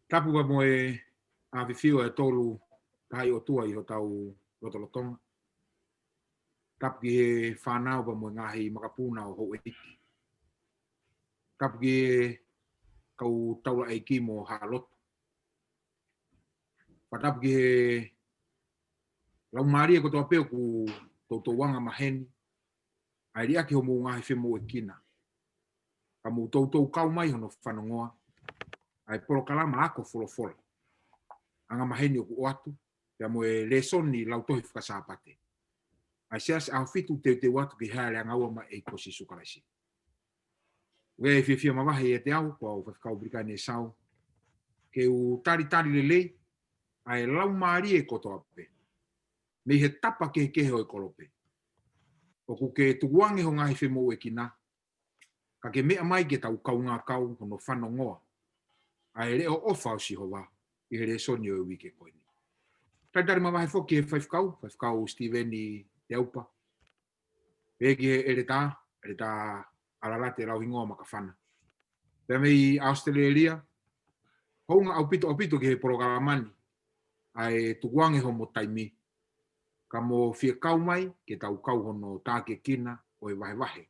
Tapu wa mo e a whiwhiu e tolu kai o tua I ho tau lotolotonga. Tapu ki he whanau wa mo ngahi makapuna o ho e iki. Tapu ki he kau taula e ki mo halotu. Tapu ki he lau maari e kotoa peo ku tautou wanga maheni. Ai ria ki ho mo ngahi whimo e kina. Ka mo tautou kau mai hono whanongoa. Ai poro kalama ako folo. Anga maheni o ku oatu. Pea mo e lesoni lau tohi whakasapate. Ai seas au fitu te watu ki haere anga ua ma e kosi sukarasi. Ue fia mawahi e te au, kua o whakau brikane e sau. Ke u tari le lei, ai lau maari e kotoa pe. Me he tapa ke o e kolope. O ku ke tuguangi ho ngahi whimo e kina. Ka ke mea mai ke tau kau ngā kau hono whanongoa. Ai reo ofa o si hova, I he re soni o wike koini. Taitari mawahi whoki e whaifkau Steveni te aupa. Egi e re tā alalate rau hingoa makawhana. Pea mei Australia, hounga au pito ki he porogalamani, ai tukuange ho mo taimi. Ka mo fia kau mai, ke tau kau hono tāke kina, o e wahe.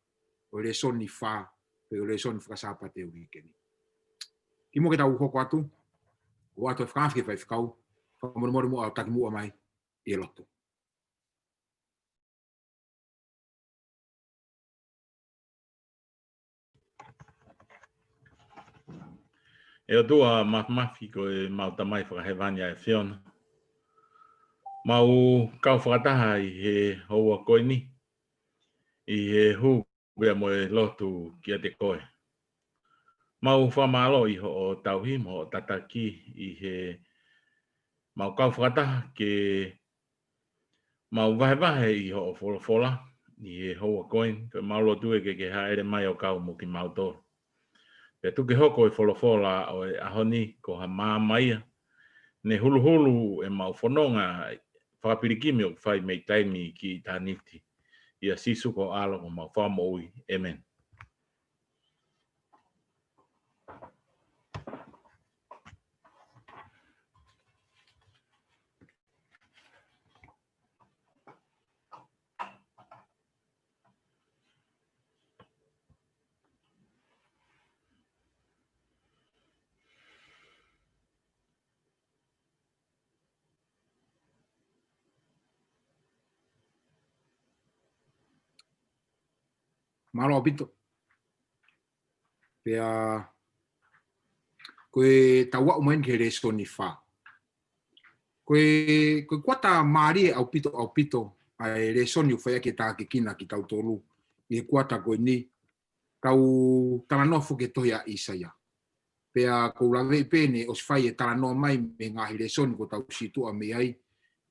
O re soni whā, pe o re soni whakasapa te wikeni. Ki mo ke tau hoko atu, o atu e whakawhi e whaifkau, whakamori mo au taki mua mai, I e loto. E o tua mafi ko e mau tamai whakahewanya e whiona. Mau kau whakataha I he houa koini. I he hu bea mo e lotu kia te koe. Mau whamalo I ho o tauhi mo o tataki I he mau kau whakataha ke mau vahe I ho o wholofola I he houa koini. Ko mau lotu e ke haere mai o kau mo ki mau tōru. Pea tuke hoko I wholofola o e ahoni ko ha māmaia. Ne hulu e mau whanonga whakapirikimi o whai mei taimi ki tāniti. Ia sisu ko alo o mau whamoui. Amen. Malo pito. Pea koe tawa umain ke re soni whā. Koe kuata maari au pito ai re soni u whaya ke tā ke kina ki tau tolu. I he kuata koe ni tau talanofu ke tohi a Isaia. Pea kou lawe I pēne o si whai e talanoa mai me ngahi re soni ko tau situa me ai.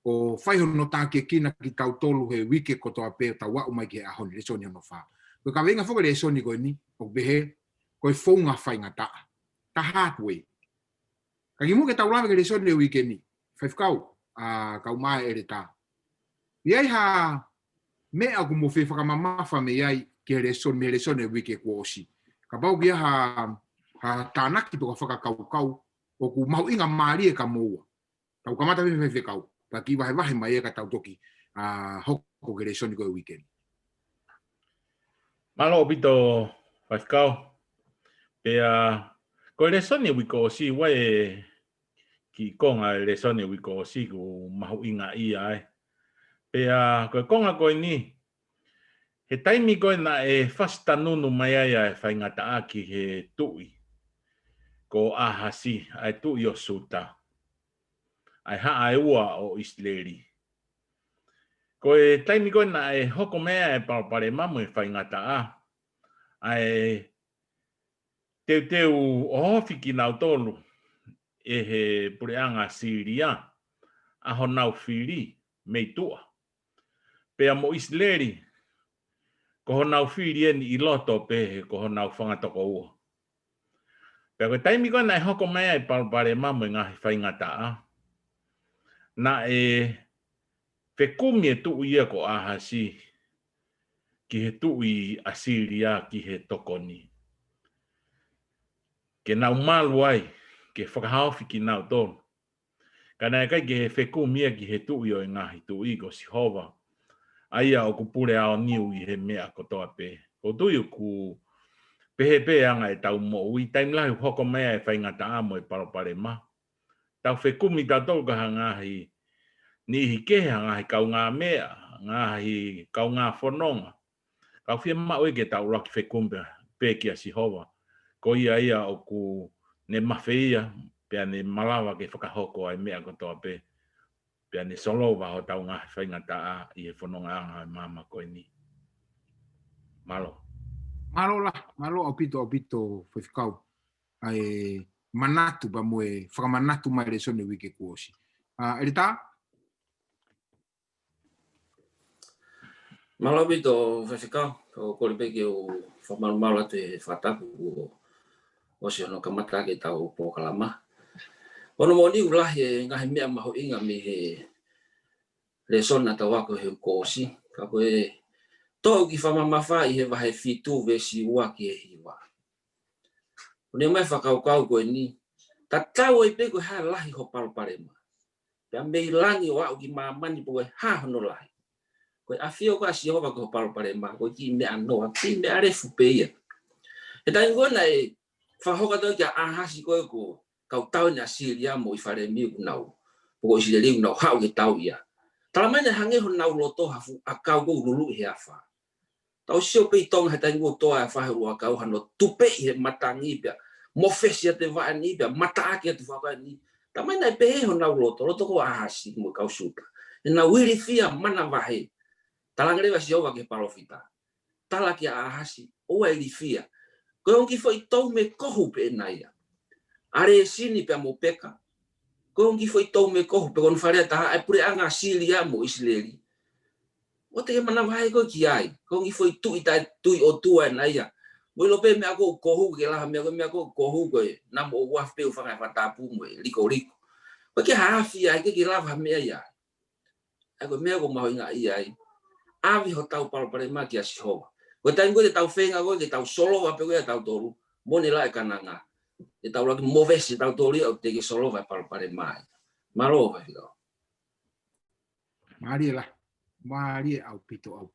O whai hono tā ke kina ki tau tolu he wike ko toa pēo tawa umai ke ahoni re soni hono whā. Koe ka wenga whoka re soni koe ni, o behe, koe whaunga whai ngā taa. Ta halfway. Ka ki muke tau lawe ke re soni o wike ni. Whaifkau, kau mai ere tā. Iai ha mea ku mo whi whakamamafa me iai ke re soni o wike ko osi. Ka pau ki ha tānaki to ka whakakau o ku mau inga maari e ka moua. Tau kamata me kau. Ta ki wahe mai e ka tau toki hoko ke re soni ko o wike ni. Malo pito whaikau. Pea ko le soni wiko si wai ki konga le soni wiko si ku mahu inga ia ai. Pea ko konga ko ni he taimi ko na e fasta nunu mai ai whaingata aki he tui. Ko ahasi ai tui o suta. Ai ha ai ua o isleri. Ko e taimi ko na e hoko mea e parapare mamu e whaingata a. Ai teu o hofi ki nau tolu e he pureanga Siria a ho nau whiri mei tua. Pea mo isleri ko ho nau whiri eni I loto pe ko ho nau whangatoko ua. Pea ko taimi ko na e hoko mea e parapare mamu e ngahi whaingata a. Na e whekumi e tuu ia ko ahasi ki he tui Asiria ki he tokoni. Ke nau malu ai ke whakahawhi ki nau tō. Kana kai ke he wheku mia ki he tui o ngahi tui ko si hova. Aia o ku pure ao niu I he mea ko toa pe. Ko tui o ku pehe anga e tau mo ui taimlahi hoko mea e whaingata amo e paropare ma. Tau wheku mi tātou ka ngahi ni hike ngahi kau ngā mea, ngahi kau ngā whanonga. Kau whia mau e ke tau raki whekumpe pe ki a si hova. Ko ia o ku ne mawhia, pia ne malawa ke whakahoko ai mea ko toa pe. Pia ne solo wa ho tau ngahi whaingata a I he whanonga anga e mama koe ni. Malo. Malo au pito whewhikau. Ai manatu pa moe, whakamanatu mai re sone wike kuosi. Ere tā? Malo pito whewhikau, o koripeki o whamaru atu e whatapu o si ono kamata ke tau pōkalama. Ono moni ulahi e ngahi mea maho inga mi he le sona tau wako he kuosi. Ka koe tō ki whamamawha I he wahe fitu vesi ua ki he hiwa.One mai whakaukau koe ni, ta tau e pe koe ha lahi ho paruparema. Pea mei langi o au ki mamani po koe ha hono lahi. Koe awhio koe asi hova ko ho paruparema, koe ki mea noa, ki mea refu peia. E tai ngona e whahoka tau kia ahasi koe ko kau tau ni asiria mo I whare miu nau. Poko isi liu nau hau ke tau ia. Tala mai na hange ho nau loto hafu a kau ko lulu I he awha. Tau sio pei tonga he tai ngua toa e whahe ua kau hano tupe I he matangi pia. Mofesi ate vaan ni pia, mataaki ate whakai ni. Tamai nai pehe ho nau loto ko ahasi mo kau suta. E na wiri fia mana wahe. Talangarewa si owa ke parofita. Tala ki ahasi, oa iri fia. Koe onki foi tau me kohu pe naia. Are sini pia mo peka. Koe onki foi tau me kohu pe kon wharea taha, ai pure anga silia mo isleri. O te mana wahe koe ki ai. Koe onki foi tui o tua naia. Moi lope me ako kohu ke laha me ako kohu koe na mo waf pe ufanga whatapu mo liko. Koe ke haafi ai ke lava mea ia. Ai koe mea ko maho inga ia ai. Avi ho tau paruparema ki a si hova. Koe taingo te tau whenga koe ke tau solo wape koe tau toru. Mone la e kananga. E tau laki movesi tau tori au te ke solo wape paruparema ai. Malo vai hiko. Marie au pito.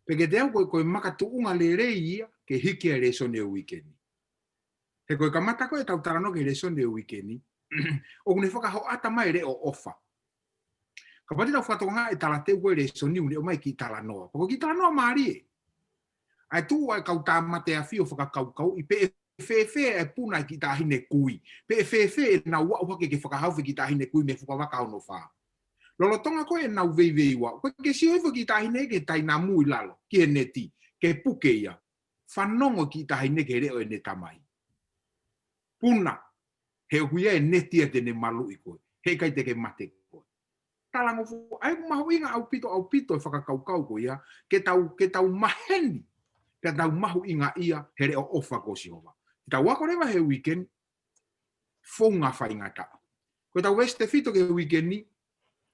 Peke te au koe maka tuunga le rei ia ke hiki e resone o weekendi. He koe kamata koe tau tarano ke resone o weekendi. O kune whakaho ata mai re o ofa. Ka pati tau whatonga e tala te koe resone uni o mai ki tala noa. Poko ki tala noa Marie. Ai tu ai kau tamate a fio whakakau I pe fefe e puna ki tahine kui. Pe fefe e na ua uake ke whakahauwhi ki tahine kui me whakawaka ono whaa. Lolo tonga koe nau vei wa. Koe ke si oifu ki tahine ke tai na mui lalo. Ki e neti. Ke puke ia. Whanongo ki tahine ke reo e netamai. Puna. He huia e neti e tene malu I koe. He kai te ke mate koe. Talango fu. Ai mahu inga au pito e whakakaukau koe ia. Ke tau maheni. Ke tau mahu inga ia. He reo ofa ko si hova. Tau wako rewa he weekend. Fonga whaingata. Koe tau weste fito ke weekend ni.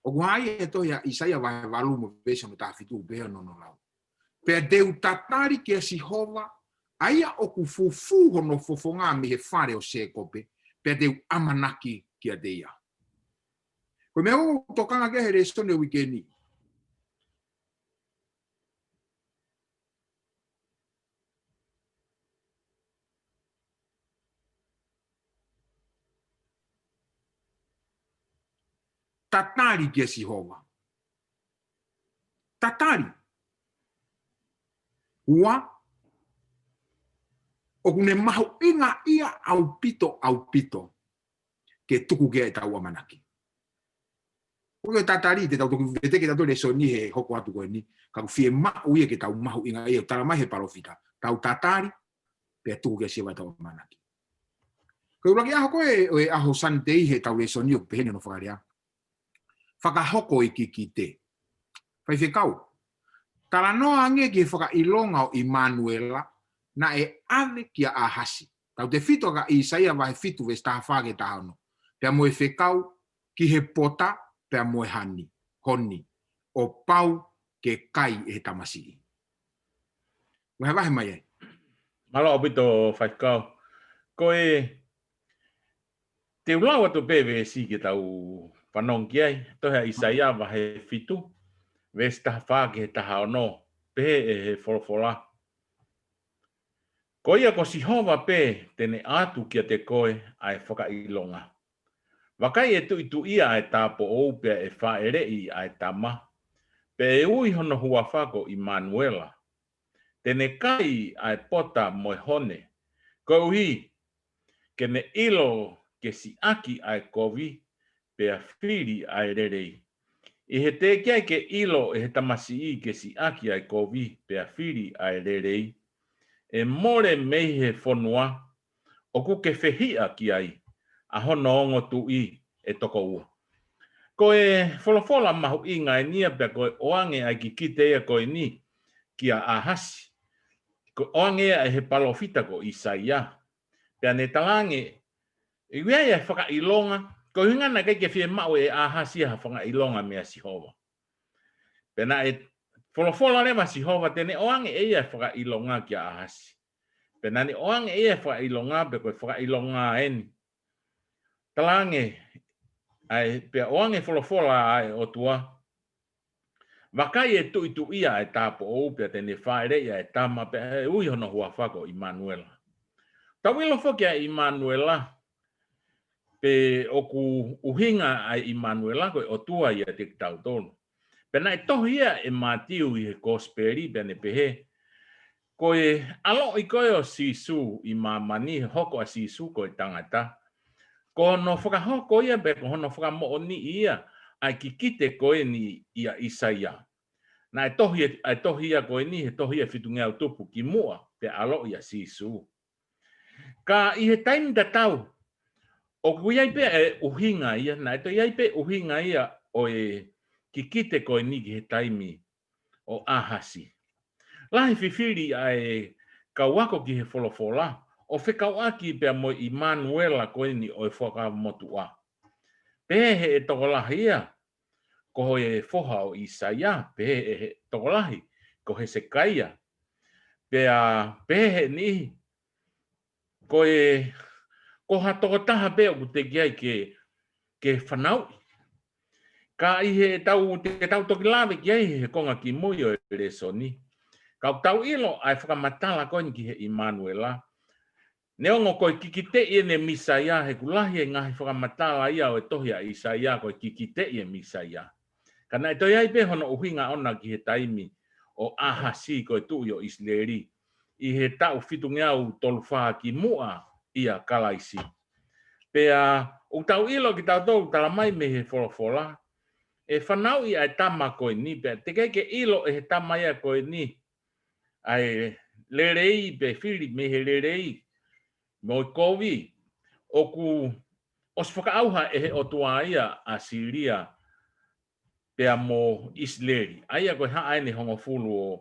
O guai e toia Isaia vai valu mo vesa mo tafitu bea no lau. Pe deu tatari ke si hova aia o ku fufu hono fofonga mi he fare o se kope pe deu amanaki ki a deia. Ko me o tokanga ke he resto ne weekendi. Tatari ke si hova. Tatari. Ua. O kune mahu inga ia au pito. Ke tuku ke e tau amanaki. Koe tatari te tau tuku vete ke tau leso ni he hoko atu koe ni. Kau fie mau ia ke tau mahu inga ia. Tala mai he parofita. Tau tatari. Pe tuku ke siwa tau amanaki. Koe ulaki aho koe o e aho santei he tau leso ni o pehene no whakaria. Whakahoko I ki te. Whai whekau. Tala noa ange ki whaka ilonga o Immanuela na e ave ki a ahasi. Tau te fito ka Isaia wahe fitu ve staha whage tahano. Pea moe whekau ki he pota pea moe honi. O pau ke kai e he tamasi. Wahe mai e. Malo opito whaikau. Koe te ulawa to peve si ke tau panong kiai to ha Isaia va he fitu vesta fa ke ta ha no pe e folofola koia ko si hova pe tene atu kia te koe ai whaka ilonga. Wakai e tu ia e tapo o pe e wha ere i ai tama. Pe e ui hono hua whako i Manuela. Tene kai ai pota moe hone. Ko uhi, ke ne ilo ke si aki ai kovi pe a whiri ai rerei. I he te kia ke ilo e he tamasi i ke si aki ai kovi pe a whiri ai rerei. E more mei he whonua o ku ke whehia ki ai. A hono ongo tu i e toko ua. Ko e wholofola mahu i ngai nia pe ko e oange ai ki kite ea ko e ni ki a ahasi. Ko oange e he palofita ko Isaia. Pea ne talange e wea e whaka ilonga. Ko hingana kai ke whie mau e ahasi ha whaka ilonga mea Sihova. Pea na e wholofola rewa Sihova tene oange e whaka ilonga ki a ahasi. Pea na ne oange e whaka ilonga pe ko e whaka ilonga eni. Talange ai pe oange folofola ai o tua. Wakai e tu ia e tapo o pe tene whaere ia e tama pe e ui hono hua whako i Manuela. Tawilo whokia i Manuela pe oku uhinga ai i Manuela koe o tua ia te tau tolu. Pe nai tohia e Matiu i he gospeli pe ne pehe. Koe alo i koe o Sisu i mamani hoko a Sisu koe tangata. Ko no whakahoko ia be ko hono whakamo ni ia ai ki kite koe ni ia Isaia. Na e tohi ia koe ni he tohi ia whitungea utupu ki mua pe alo ia Sisu. Ka i he taimi da tau o kuiai pe e uhinga ia na e to iai pe uhinga ia o e ki kite koe ni ki he taimi o ahasi. Lahi whiwhiri ai kauako ki he wholofola. O whekau aki pia mo i Manuela koe ni o e whakamotua. Pehe e tokolahi ia, ko e whoha o Isaia, pehe e tokolahi, ko he Sekaia. Pea pehe ni, ko ha tokotaha pea ku te kiai ke whanau. Ka i he tau toki lawe kiai he konga ki mui o e resoni. Kau tau ilo ai whakamatala koe ni ki he Manuela. Neongo koe kikite i ne Misaia he kulahi e ngahi whakamatala ia o e tohi a Isaia koe kikite i e Misaia. Kana e toi ai pe hono uhinga ona ki he taimi o ahasi koe tui o Isleri. I he tau whitungeau tolufaa ki mua ia kalaisi. Pea o tau ilo ki tau tolu tala mai me he wholofola. E whanau i ai tama koe ni pea. Te keike ilo e he tama ia koe ni. Ai lerei pe whiri me he lerei. Mo kovi oku os whakaauha e he o tua ia a Siria pea mo Isleri. Aia koe haa ene hongo fulu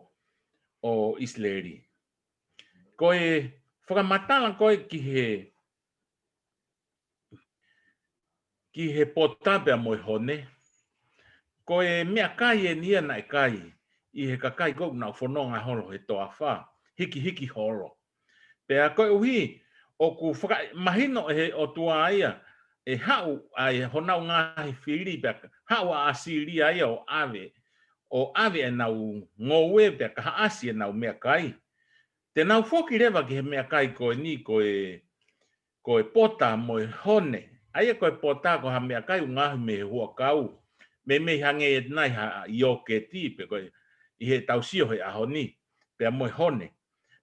o Isleri. Koe whakamatala koe ki he pota pea mo hone. Koe mea kai e nia na e kai. I he kakai kou na whanonga holo he toa wha. Hiki holo. Pea koe uhi o ku mahino e o tua ia e hau ai honau ngahi whiri peka hau a Asiria ia o ave e nau ngowe peka haasi e nau mea kai. Te nau whoki rewa ki he mea kai koe ni koe pota mo hone. Aia koe pota ko ha mea kai ngahi me hua kau. Me hange e nai ha i o ke ti pe koe i he tausio he aho ni pea mo hone.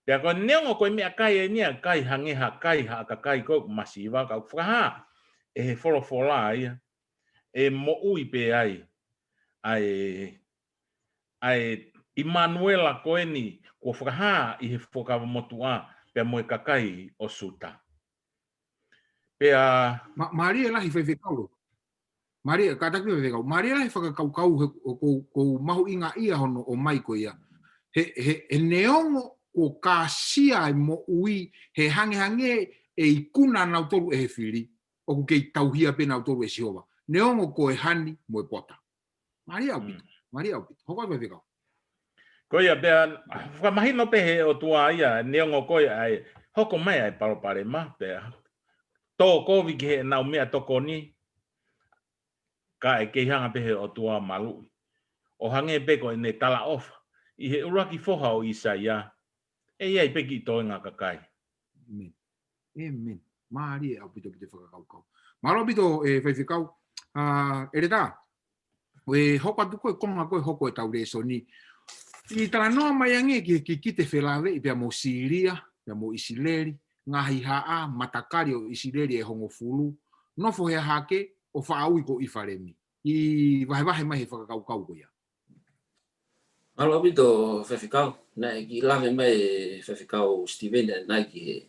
Pea koe neongo koe mea kai e nia kai hange ha kai ha ka kai koe masiwa ka whakaha e he wholofola ia e mo ui pe ai i Manuela koe ni ko whakaha i he whakamotua pea mo e kakai o suta. Pea Maria lahi whewhekau. Maria, kātaki whewhekau. Maria lahi whakakaukau ko mahu inga ia hono o mai ko ia. He neongo ko kāsia e mo ui he hange e ikuna nau toru e he whiri. O ku kei tauhia pe nau toru e Sihova. Neongo ko e hani mo e pota. Maria upito. Maria upito. Hoko e whewhekau. Koe ia pea, whakamahino pe he o tua ia, neongo koe ai, hoko mai ai paropare ma, pea. toko vi ke na mea toko ni ka e ke hanga pe o tua malu o hange pe ko ne tala off I he uraki foha o Isaia e ia I pe ki to nga kakai Amen. Amen. Mari au pito whakakau. Maro pito e whaiwhikau. E reta, e hoko atu koe konga koe hoko e tau reso ni. I tala noa mai ange ki kite whelawe I pia mo Siria, pia mo Isileri, ngahi haa matakari o Isileri e hongo fulu, nofo hea hake o whaaui ko I wharemi. I wahe mai he whakakau ko ia. Alo pito whewhikau, nei ki lawe mai whewhikau Steven nei ki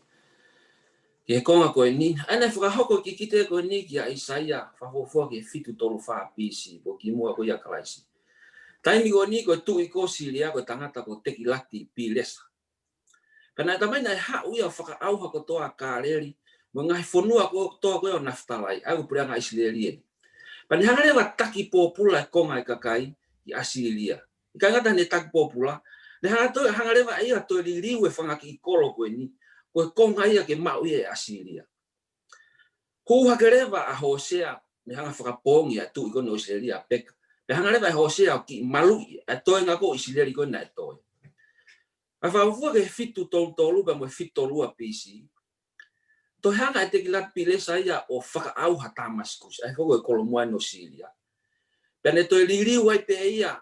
he konga koe ni. Ana whakahoko ki kite koe ni ki a Isaia, whahofua ki fitu tolu wha pisi, po ki mua koe ia kalaisi. Taimi koe ni koe tui ko Siria koe tangata ko teki lati pi lesa. Kana tamai nai hau ia whakaauha ko toa kāreri, mo ngai whonua ko toa koe o Naftalai, au prianga Israelien. Pani hangarewa taki pōpula e konga e kakai I Asiria. I ka ngata ne taki pōpula, ne hangarewa ia toi ririu e whangaki I kolo koe ni, koe konga ia ke mau ia e Asiria. Huha kerewa a Hosea, ne hanga whakapongi a tui kono Israelia peka. Ne hangarewa a Hosea o ki malui, a toi ngako Israeli koe na e toi. A whawafua ke fitu tolu pa mo fitu lua pisi. To hanga e teki lat pilesa ia o whakaauha Damascus, ai whako e kolomoa no Siria. Pene toi ririu ai pe ia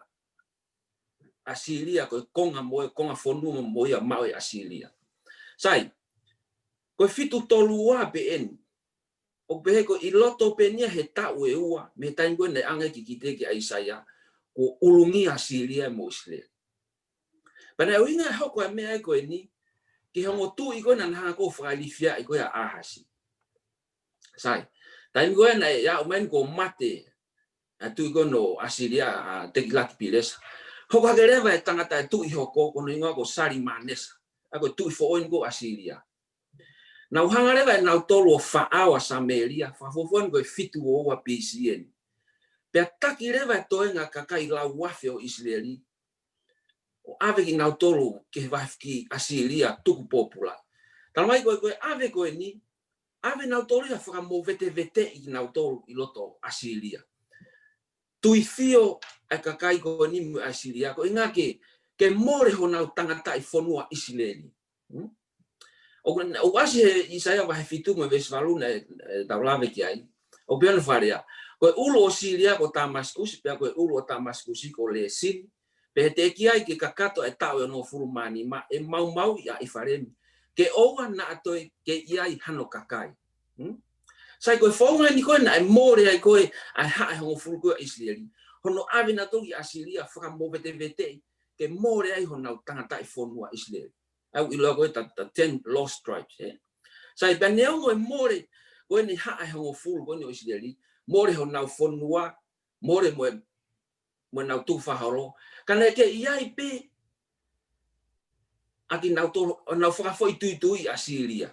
Asiria koe konga whonua mo ia mau e Asiria. Sai, koe fitu tolua pe eni. O pehe ko I loto pe nia he tau e ua, me tain koe ne ange ki kite ki a Isaia, ko ulungi Asiria mo Israel. Pana e winga hoko e mea e koe ni, ki hongo tu I koe na hanga ko whakalifia I koe a Ahasi. Sai, tain koe na ia umain ko mate, a tu I koe no Asiria teki laki pilesa. Hoko hakerewa e tangata e tu I hoko, kono ingoa ko Salimanesa, a koe tu I fo'oin ko Asiria. Nau hangarewa e nau tolu o whaawa Samaria, whafofuan koe fitu o oa PCN. Pea taki rewa e toenga kakai lau wafe o Israeli, o ave ki nau tolu ke wafki Asiria tuku popula. Talamai koe ave koe ni, ave nau tolu ia whakamo vete I nau tolu I loto Asiria. Tui fio e kakai koe ni mu Asiria, ko inga ke more ho nau tangata I whonua Israeli. O asi he Isaia wahe fitu me vesvalu na taulawe ki ai. O piano wharea. Koe ulo o Siria ko Damascus, pia koe ulo o Damascus ko Lesin. Pe te ki ai ke kakato e tau e no furumani ma e mau ia I wharemi. Ke oua na atoi ke iai hano kakai. Sai koe whaunga ni koe na e more ai koe ai hae hongo furu koe Israeli. Hono awe na toki Asiria whakamo vete ke more ai honau tangata I whonua Israeli. Au I loa koe ta 10 lost tribes. Sai pa neongo e more koe ni hae hongo furu koe ni Israeli. More honau whonua, more mo nau tu whaharo. Kana ke iai pe aki nau whakafoi tui Asiria.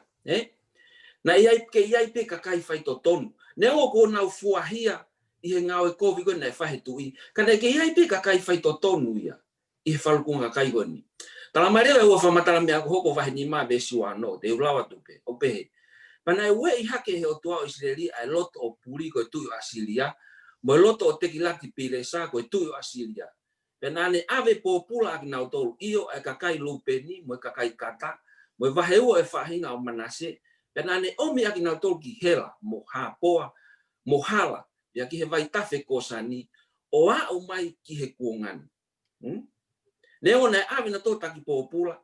Na iai pe kakai whai to tonu. Neo ko nau fuahia I he ngau e kovi koe nei whahe tui. Kana ke iai pe kakai whai to tonu ia. I he whalukunga kai koe ni. Tala marewa ua whamatara mea hoko wahe ni maa besi wano, te ulawa tupe, o pehe. Pana e ue I hake he o tua o Israeli ai loto o puri koe tui o Asiria, mo loto o teki laki pilesa koe tui o Asiria. Pena ne ave popula aki nau tolu iyo e kakai lupeni, mo e kakai kata, mo e wahe ua e whahinga o Manase, pena ne omi aki nau tolu ki hela, mo hapoa, mo hala, ia ki he vai tafe kosani, o a o mai ki he kuongani. Neo na ave na to taki popula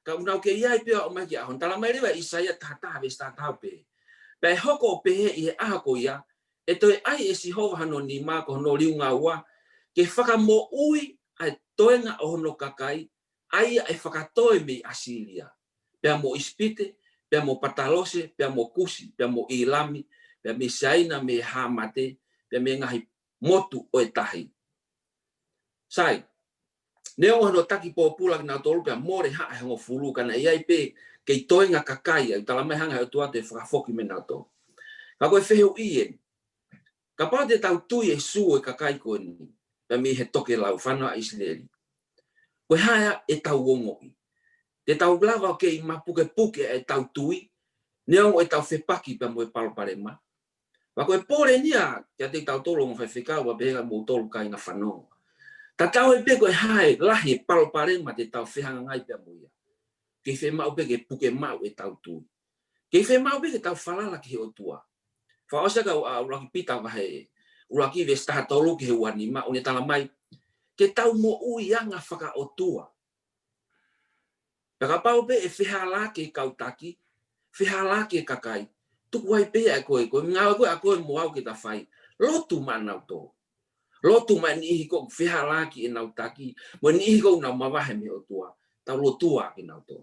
ka unau ke iai pe o mai ki ahon tala mai rewa Isaia tata ve sta tape pe hoko pe I he ahako ia e toi ai e si hova hano ni ma ko no liunga wa ke whaka mo ui ai toenga o hono kakai ai e whakatoe me Asiria pe mo ispite pe mo patalose pe mo kusi pe mo ilami pe me saina me hamate pe me ngahi motu o tahi sai Neo hono taki popula ki nau tolu pia more haa hongo fulu kana iai pe kei toenga kakai ai talamai hanga he tua te whakafoki me nau tolu. Ka koe wheheu ien. Ka pā te tau tui e suo e kakai koe ni. Pia mi he toke lau whanua Israeli. Koe haya e tau wongo i. Te tau lava o kei mapuke puke e tau tui. Neo o tau whepaki pa mo e Palopalema. Wa koe pore nia, kia te tau tolo mo whewhika wa beha mo tolo kai na whanonga. Ta tau e peko e hae lahi Palopalema te tau whihanga ngai pia mo ia. Kei whe mau peke puke mau e tau tui. Kei whe mau peke tau whalala ki he o tua. Whaosaka uraki pita wa he, uraki ve staha tolu ki he wanima, une tala mai, ke tau mo uianga whaka o tua. Paka pau pe e whihala ke kautaki, whihala ke kakai, tuku wai pe e koe, ngawa koe a koe mo au ke ta whai, lotu manau tō. Lotu mai ni ihi ko whihala ki e nautaki, mo ni ihi ko nau mawahe me o tua, tau lotua ki nau tō.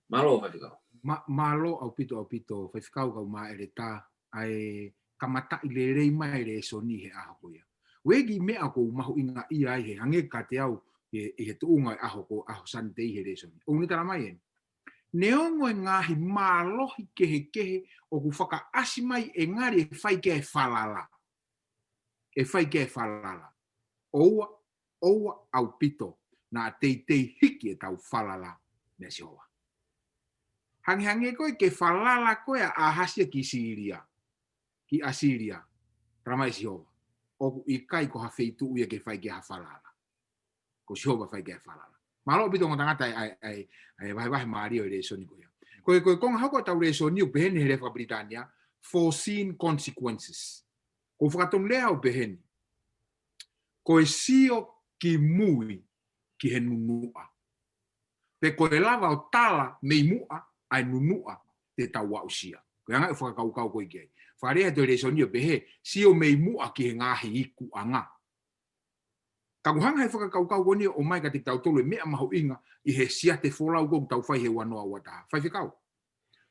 Malo whawhikau. Malo au pito, whawhikau kau maa ere tā, ai kamata i le rei mai re so ni he aho koia. Wegi mea ko mahu inga i ai he hange ka te au i he tuunga i aho ko aho sante i he re so ni. O ni tala mai en. Neongo e ngahi malohi kehe o ku whaka asi mai e ngari e whai ke e whalala. E whai ke e whalala. Oua au pito na te hiki e tau whalala me si hoa. Hangi koe ke whalala koe a ahasia ki Syria. Ki Asiria, ramai si hoa. O i kai ko hawheitu uia ke whai ke hawhalala. Ko si hoa whai ke hawhalala. Malo pito ngā tangata ai wahi maari o i reso ni koia. Koe konga hako tau reso ni u pehene he rewa Britania, foreseen consequences. Ko whakatong lea u pehene. Koe sio ki mui ki he nunua. Pe koe lava o tala mei mua ai nunua te tau wausia. Koe anga e whakakau koe kei. Wharea te reso ni o pehe, sio mei mua ki he ngahi iku anga. Kakuhanga he whakakau koni o mai ka te tau tolu e mea maho inga i he sia te wholau kou tau whai he wanoa wataha. Whai whikau.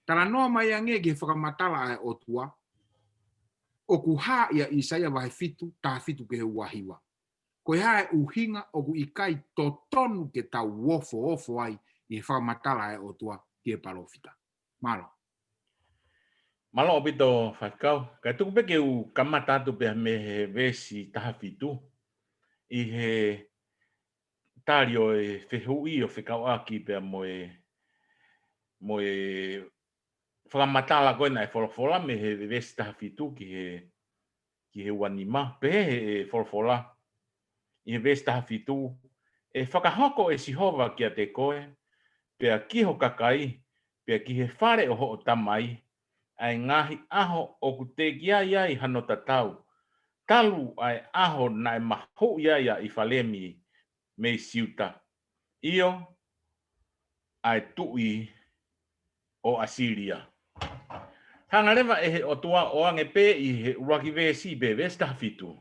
Tala noa mai ange ki he whakamatala ai o tua, o ku haa ia Isaia wahe fitu, taha fitu ke he wahiwa. Koe haa e uhinga o ku ikai totonu ke tau ofo ai i he whakamatala ai o tua ki he palofita. Malo. Malo opito whakau. Kai tuku peke u kamatatu pe me he vesi taha fitu. I he tari o e whehui o whekau aki pe mo e whakamatala koe na e wholofola me he vesi taha fitu ki he wanima. Pe he wholofola. I he vesi taha fitu. E whakahoko e sihova kia te koe. Pe a kiho kakai. Pe a ki he whare o ho o tamai. Ai ngahi aho o ku te kia iai hano tatau. Talu ai aho nai maho ia i whalemi me siuta. Io ai tui o Asiria. Hangarewa e he o tua o ange pe i he uraki vesi be vesta fitu.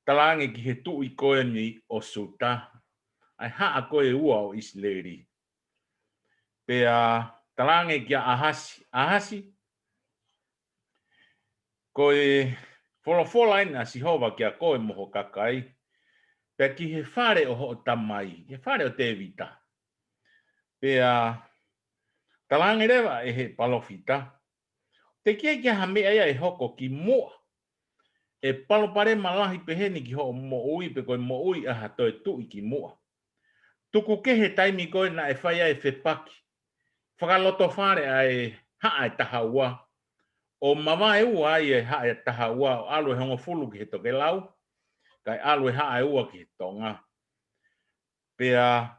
Talange ki he tui koe ni o suta. Ai haa koe ua o Isleri. Pe a talange kia ahasi. Koe wholofola ina si hova kia koe moho kakai. Pea ki he whare o ho tamai. He whare o te vita. Pea talange rewa e he palofita. Te kia hamea ia e hoko ki mua. E palopare malahi peheni ki ho mo ui pe koe mo ui aha toi tui ki mua. Tuku ke he taimi koe na e whaia e whepaki. Whakaloto whare ai haa e taha ua. O mawa e ua ai e haa e taha ua o alu e hongo fulu ki he toke lau. Kai alu e haa e ua ki he tonga. Pea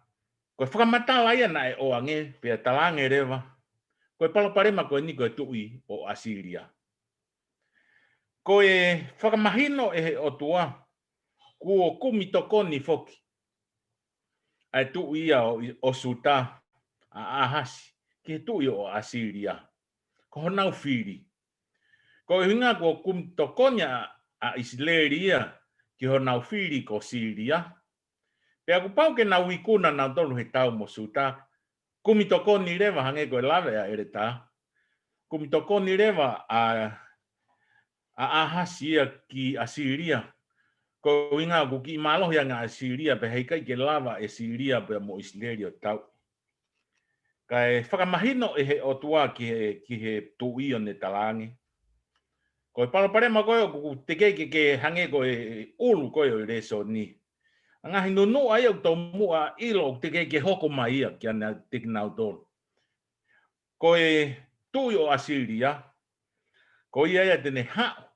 koe whakamatala ia na e oange. Pea talange rewa. Koe paloparema koe niko e tui o Asiria. Koe whakamahino e he o tua. Kuo kumi tokoni foki. Ai tui ia o suta a ahasi. Ki he tui o Asiria. Ko honau whiri. Ko hinga ko kum tokonya a Isleria ki honau whiri ko Syria. Pea ku pau ke na wikuna na tolu he tau mo suta. Kumi tokoni rewa hange koe lawe a ere ta. Kumi tokoni rewa a ahasi ki Asiria. Ko hinga ku ki malo ya nga Asiria pe heikai ke lava e Syria pe mo Isleria tau. Kai whakamahino e he o tua ki he tui o ne talangi. Koe paloparema koe o ku te ke hange koe ulu koe o reso ni. Ngahi nunu ai o tau mua ilo te ke hoko mai ia ki ana te kinau tolu. Koe tuyo Asiria. Ko ia ia tene hao.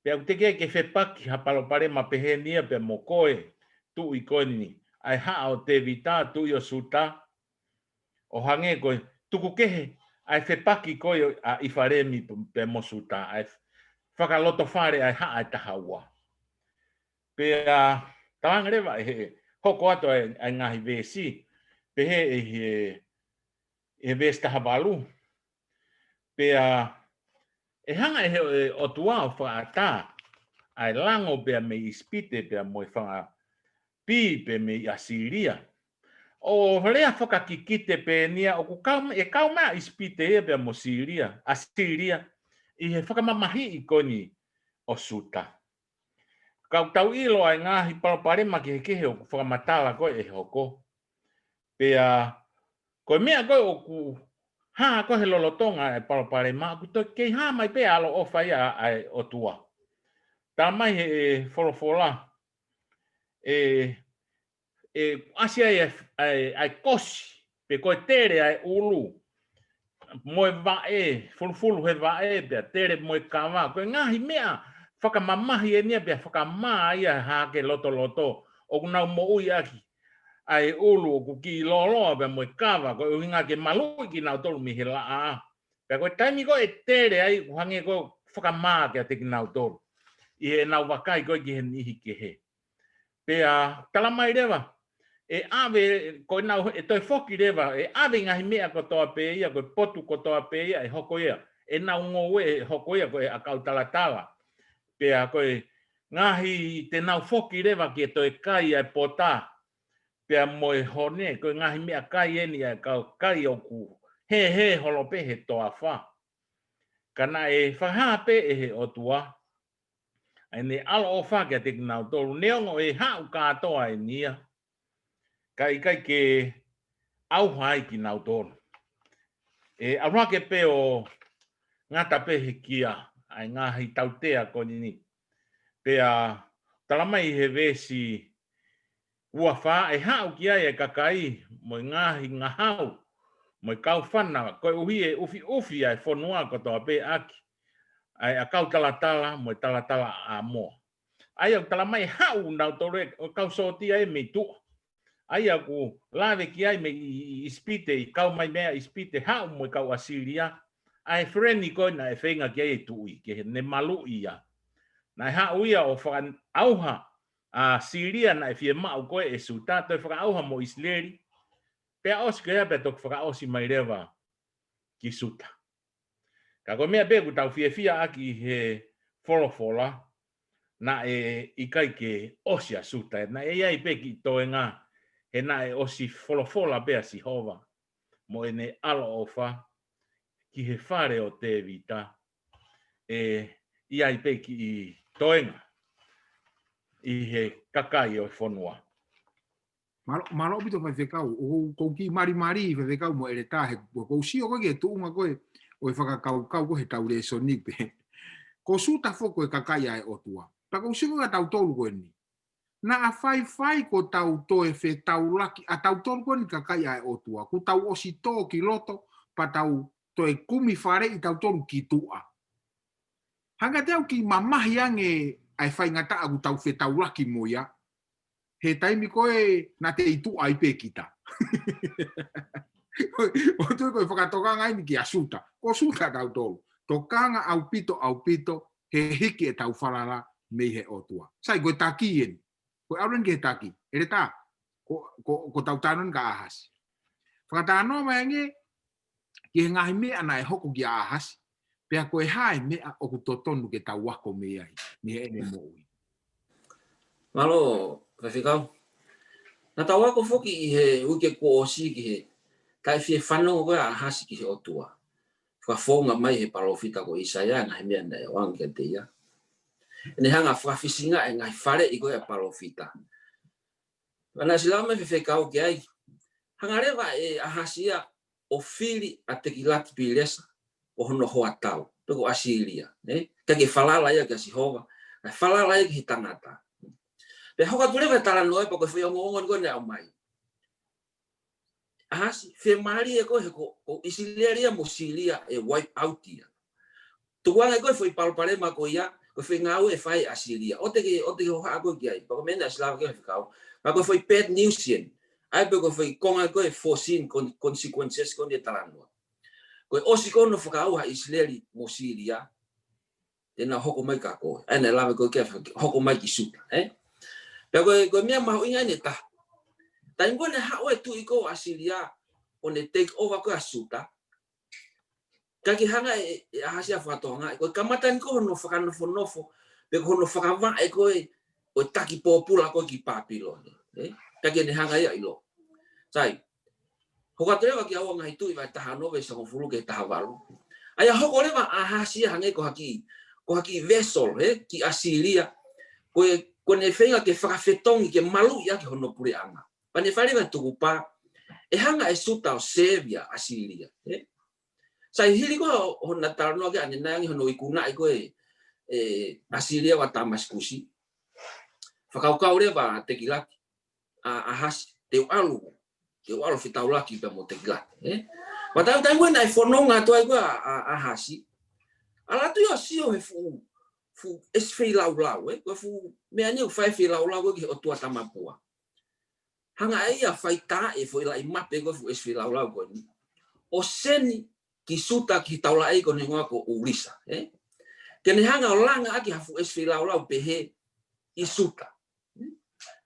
Pe au te ke whepaki ha palopare ma pehenia pe mokoe tu i koe ni. Ai hao te vita tuyo suta. O hange koe tuku kehe. Ai whepaki koe a ifaremi pe mosuta. Ai whakaloto whare ai haa ai tahaua. Pe tawanga rewa he hoko ato ai ngahi vesi. Pe he e vesta habalu. Pe e hanga e o tua o whaata. Ai lango pe me ispite pe mo whanga pi pe me Asiria. O rea whakakikite pe nia o kauma ispite e pe mo Siria. Asiria. I he whakamamahi i koni o suta. Kau tau ilo ai ngahi paloparema ki he kehe o whakamatala koe e hoko. Pe koe mea koe o ku ha koe he lolotonga e paloparema. Ku toi kei ha mai pe alo o whai ai o tua. Tā mai he wholofola. Asia ai kosi. Pe koe tere ai ulu. Moe vae. Fulufulu he vae. Pe tere moe kawa. Koe ngahi mea. Whakamamahi e nia pia whakamaa ia hake loto. O kunau mo ui aki. Ai ulu o kuki loloa pia moe kawa. Koe uhinga ke malui ki nau tolu mihi laa. Pia koe taimi koe e tere ai kuhange koe whakamaa kia te ki nau tolu. I he nau wakai koe ki he nihi ke he. Pia talamai rewa. E ave koe nau e toi foki rewa. E ave ngahi mea kotoa pe ia. Koe potu kotoa pe ia e hoko ia. E nau ngoe e hoko ia koe akau talatala. Pea koe ngahi te nau foki rewa ki e toi kai ai pota. Pea moe hone, koe ngahi mea kai eni ai kai o ku. He holope he toa wha. Kana e whahape e he otua. Ai ne alo o wha kia te kinau tolu. Neongo e hau katoa e nia. Kai ke au hai ki nau tolu. E arake pe o ngata pe he kia. Ai ngahi tautea konini. Pea talamai he vesi ua wha e hau ki ai e kakai mo ngahi ngahau mo kau whana koe uhi e ufi ai whanua kotoa pe aki ai a kau talatala mo talatala a mo ai au talamai hau nau tore o kau sotia e me tu ai aku lave ki ai me ispite i kau mai mea ispite hau mo kau Asiria ai freni koe na e whenga ki ai e tui ke ne malu ia. Nai hau ia o whakan auha a Siria na e fie mau koe e suta toi whaka auha mo Isleri. Pea osi koe pe tok whaka osi mai rewa ki suta. Ka koe mea peku tau fia aki he wholofola na e ikai ke osi a suta. Na e iai peki toe ngā he na e osi wholofola pea si hova. Mo e ne alo ofa ki he whare o te vita. E iai peki i toenga. I he kakai o whanua. Malo bito mai whekau. O ki mari i whekau mo ere tahe. Ko sio koe ke tuunga koe o e whakakau ko he tau reso nipe. Ko suta whoko e kakai ai o tua. Ta ko sio koe tau tolu koe ni. Na a whai ko tau toe whe tau laki. A tau tolu koe ni kakai ai o tua. Ko tau osi tō ki loto pa tau toe kumi whare i tau tolu ki tua. Hanga te au ki mamahi ange ai whai ngata aku tau whe tau laki mo ia. He taimi koe na te itu ai pe kita. O tui koe whakatokanga ini ki a suta. Ko suta tau tolu. Tokanga au pito he hiki e tau whalala mei he otua. Sai koe taki eni. Koe auren ke he taki. Ere tā. Ko tau tānon ka ahasi. Whakatano mai ki he ngahi mea na e hoko ki ahasi. Pea koe hae mea o ku totonu ke tau wako mea i. Me ene mo ui. Malo, whawhikau. Nā tau wako whoki i he uke ko osi ki he kai fie whanongo koe a hasi ki he otua. Whawhonga mai he palofita ko Isaia ngahi mea nei wang ke te ia. Ne hanga whawhisinga e ngahi whare i koe a palofita. Wana silau me whawhikau ki ai. Hanga rewa e a hasia o whiri a te ki lati pilesa o hono hoa tau. Peko Asiria. Ka ke whalala ia ki a Sihova. Ka whalala ia ki he tangata. Pe hoka tulewa tala noe pa koe whai ongo koe ne au mai. ahasi fe mari e ko isilia musilia e wipe out ia tuanga ko foi palpare ma ko ia ko fe ngau e fai asilia o te ho ha ko ki ai pa mena slava ke fikau ma ko foi bad news ien ai ko foi konga ko e foreseen consequences ko de talano ko osi ko no fikau ha isilia musilia tena hoko mai ka ko ana lava ko ke hoko mai ki suta ko mia ma inga ne ta ngone ha o tu iko asilia on take over ko asuta kaki hanga hasia fatonga ko kamatan ko no fakano fonofo pe ko no fakava ko o taki popula ko ki papilo kaki ne hanga ya ilo sai hokatere wa ki awa ngai tu iba tahano be sa fulu ke tahavalu aya hokole ma hasia hanga ko haki vessel ki asilia ko ne fenga ke fakafetong ke malu ya ki hono pure anga pane fale va tukupa e hanga e suta o sevia asilia sai hili ko hona tarno ke ane nangi hono ikuna ko asilia wa tamaskusi fakau le va tekilaki ahas te alu fitaulaki pe mo tekilaki watau tangu na fononga to ai ko ahasi ala tu yo sio he fu esfei lau ko fu me ani fai fi lau ko ki o tua tamapua hanga ia faita e foi la imape ko fu esfei lau ko ni o seni ki suta ki taula ai ko ni ngako ulisa kene hanga langa aki hafu esfi lau pehe isuta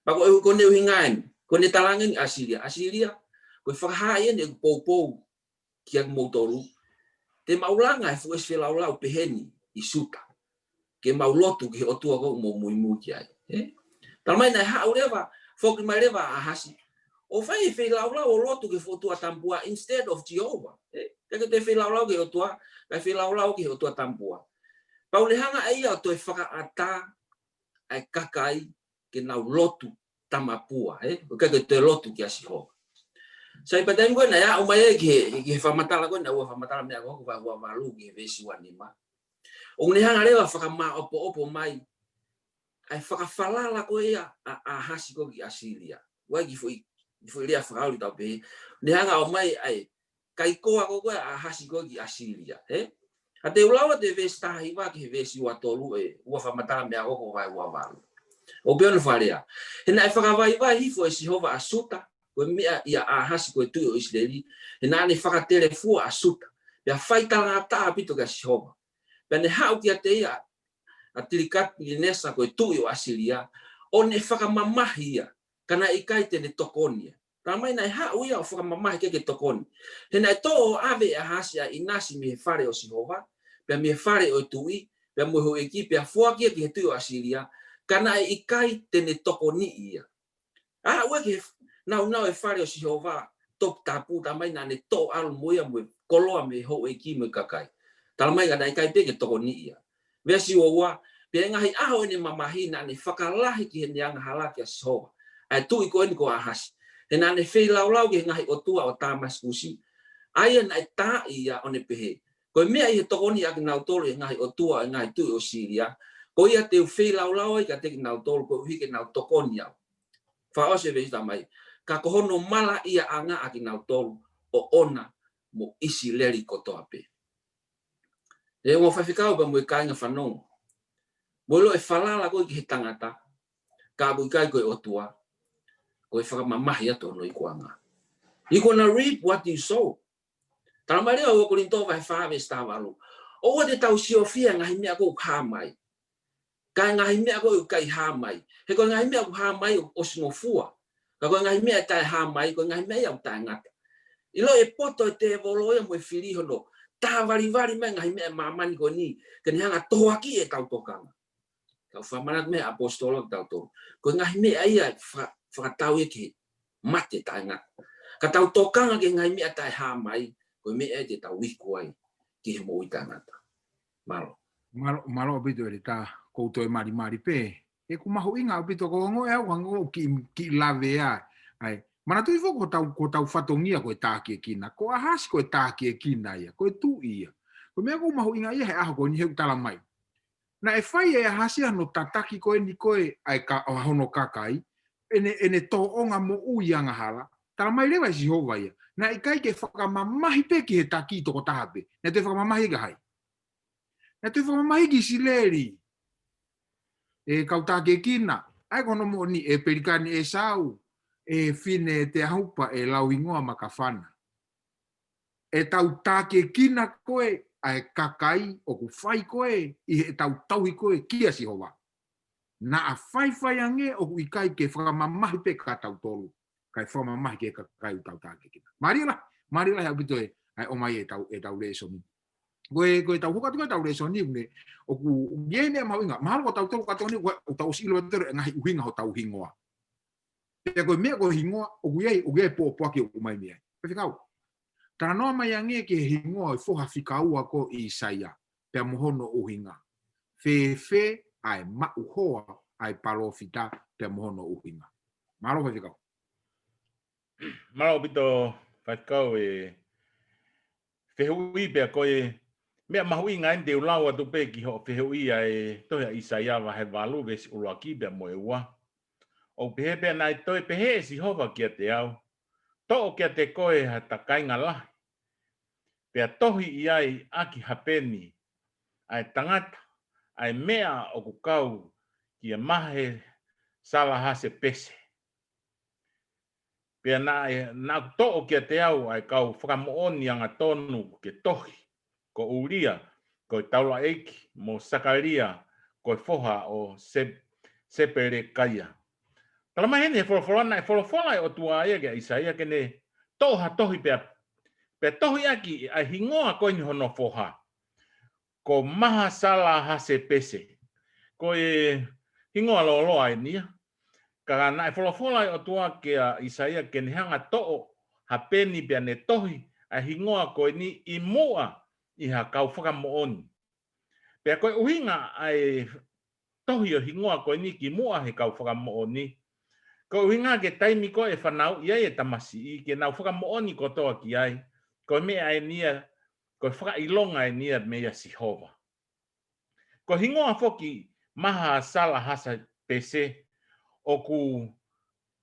bako ko ne hingan ko ne talangin asilia ko fahaien e popo ki ak motoru te maulanga hafu esfi lau pehe ni isuta ke maulotu ki otua ko mo muimu ki ai talmai na ha ureva fok mai leva ahasi o fai fe lau o lotu ke fotu atampua instead of Jehovah que te fe lau ke otua ka fe lau ke otua tampua paule hanga ai o to faka ata ai kakai ke na lotu tamapua que te lotu ki asiho sai padang ko na ya o mai ke famatala ko na o famatala me ko va valu ke vesi wanima o ne hanga leva faka ma opo mai ai faka falala ko ia a hasi ko ki asilia wa ki foi lia faka uli tape ne hanga o mai ai kai koa ko a hasi ko ki asilia ate ulawa te vesta hiwa ki vesi wa tolu wa famatala me ko vai wa valu o beno faria ena faka vai hi foi Jehova asuta ko mi ia a hasi ko tu o Israeli ena ni faka telefu asuta ya faita ngata apito ka Jehova bene hau ki ate ia atilikat nesa ko tu o asilia on e faka mamahia kana ikai te ne tokonia tamai na ha uia o faka mamahi ke tokoni hena to ave a hasia inasi mi fare o Jehova pe mi fare o tui pe mo ho ekipe a foaki ki tu o asilia kana ikai te ne tokoni ia we ke na e fare o Jehova top tapu tamai na ne to al moia mo koloa me ho ekipe kakai tamai na ikai pe ke tokoni ia vesi wa pe ngahi aho ni mamahi na ni fakalahi ki ni ang halaki Jehova ai tu iko ni ko ahas ena ne fe lau ke ngahi o tua o tamaskusi ai na ta ia one pehe ko me ai tokoni ak na tolo ngahi o tua ngahi tu o siria ko ia te fe lau ka te na tolo ko hi ke na tokoni ya fa o se ve tamai ka ko hono mala ia anga ak na tolo o ona mo isi leri ko to ape e mo fa fikao ba mo ka nga fanon bolo e falala ko ki tangata ka bu kai ko o tua ko fa mamahi ato no ikuanga you gonna reap what you sow tamale o ko linto vai fa vesta valu o de tau si ofia ngai me ko khamai ka ngai me ko kai hamai he ko ngai me ko hamai o snofua ka ko ngai me tai hamai ko ngai me ya tanga ilo e poto te volo e mo fili hono ta vari me ngai me mamani ko ni ke ni hanga to aki e tau tokanga ka fa manat me apostolo tau to ko ngai me ai fa tau ki mate tanga ka tau tokanga ke ngai me tai hamai ko me e te tau wiku ai ki mo itanga malo bito ele ta ko to e mari pe e ku mahu inga bito ko ngo e ngo ki lave ai mana tu fo ko tau fatongia ko ta ki kina ko ahas ko ta ki kina ia ko tu ia ko me ko mahu inga ia he aho ko ni he tala mai na e fai e hasia no tataki ko ni ko ai ka hono kakai ene to onga mo uianga hala tala mai lewa Jehova ia Na i kai ke whakamamahi pe ki he taki toko tahape. Na te whakamamahi ka hai. Na te whakamamahi ki sileri. E kauta ke kina. Ai kono mo ni e perikani e sau. E fine te haupa e lau ingoa makawhana. E tau take kina koe ai kakai o ku whai koe i he tau tauhi koe kia si hoa. Na a whai ange o ku ikai ke whakamamahi pe ka tau tolu. Kai whakamamahi ke kakai u tau take kina. Marila hea pito e o mai e tau reso ni. Koe tau hukatu e tau reso ni une o ku ngene mau inga. Mahalo ko tau tolu kato ni o tau silo tero e ngahi uhinga ho tau hingoa. Pea koe mea koe hingoa o ku iei po poaki o kumai mea. Pewhikau. Tana noa mai ange ke hingoa i foha whikaua ko i Isaia. Pea mohono uhinga. Fe ai mau hoa ai palofita pea mohono uhinga. Malo pewhikau. Malo pito whaikau e whehui pia koe mea mahui ngā ente ulaua tu pe ki ho whehui ai tohea Isaia wa he walu vesi uloaki pia moe ua. O pehe pia nai toi pehe si hova kia te au. To'o kia te koe ha takainga lahi. Pea tohi i ai aki hapeni ai tangata ai mea o kukau kia mahe sala hase pese. Pea na to'o kia te au ai kau whakamooni anga tonu ke tohi, ko uria, ko taula eiki, mo sakaria, ko foha o sepere kaya. Tala mai hene wholofola o tua ia ke Isaia kene toha tohi pea tohi aki ai hingoa koe ni hono foha. Ko maha sala hase pese. Ko e hingoa loloa ai nia. Ka nai wholofola o tua ke Isaia kene hanga to'o hapeni pea ne tohi ai hingoa koe ni i mua i ha kau whakamooni. Pea koe uhinga ai tohi o hingoa koe ni ki mua he kau whakamooni. Ko uhinga ke taimi ko e whanau iai e tamasi i ke nau whakamooni ko toa ki ai. Ko mea ai nia, ko whakailonga ai nia mea sihova. Ko hingoa foki maha sala hasa pese o ku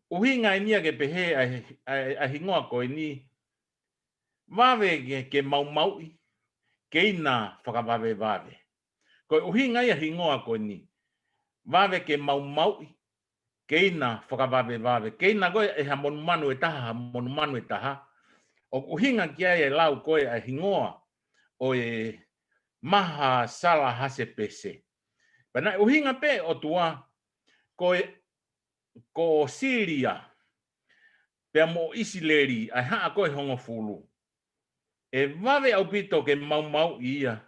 uhinga ai nia ke pehe ai hingoa ko ni wave ke maumau ke ina whakawave. Ko uhinga ia hingoa ko ni wave ke maumau ke ina whakawave. Ke ina koe e ha monumanu e taha. O uhinga ki ai e lau koe ai hingoa o e maha sala hase pese. Pana uhinga pe o tua ko Syria pe mo Isileri ai ha koe hongo fulu. E wave au pito ke mau ia.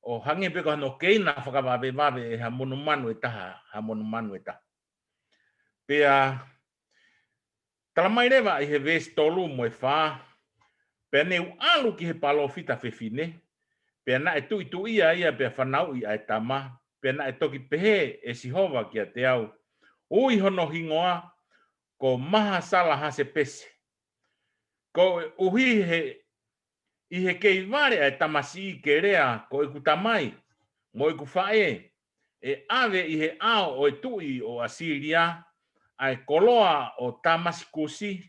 O hange pe ko no keina whakawave e ha monumanu e taha. Pea talamai rewa i he vesi tolu mo e wha. Pea neu alu ki he palofita whewhine. Pea na e tu ia pea whanau i ai tama. Pea na e toki pehe e sihova kia te au. Ui hono hingoa ko maha sala hase pese. Ko uhi i he kei ware ai tamasi i ke rea ko e kutamai. Mo e kufae e ave i he ao o e tui o Asiria. Ai koloa o Tamaskusi.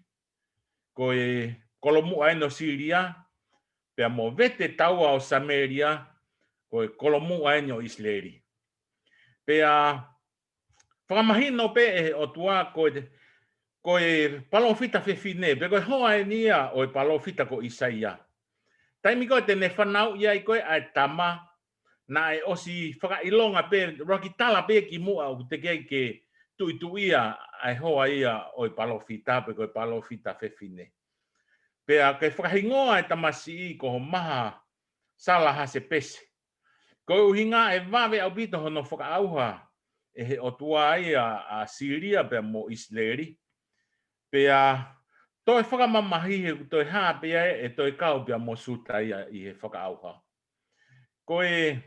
Ko e kolomu ai no Siria. Pea mo vete taua o Samaria. Ko e kolomu ai no Isleri. Pea whakamahino pe e o tua ko e palofita whewhine. Pe koe hoa e nia o e palofita ko Isaia. Taimi koe te ne whanau ia i koe ai tama. Na e osi whakailonga pe roki tala pe ki mua o te kei ke tuia ai hoa ia o e palofita pe koe palofita whewhine. Pea ke whakahingoa e tamasi i ko maha sala hase pese. Ko uhinga e wave au pito hono whakaauha e he o tua ai a Syria pe mo Isleri. Pea toi whakamamahi he toi haa pea e toi kau pea mo suta ia i he whakaauha. Ko e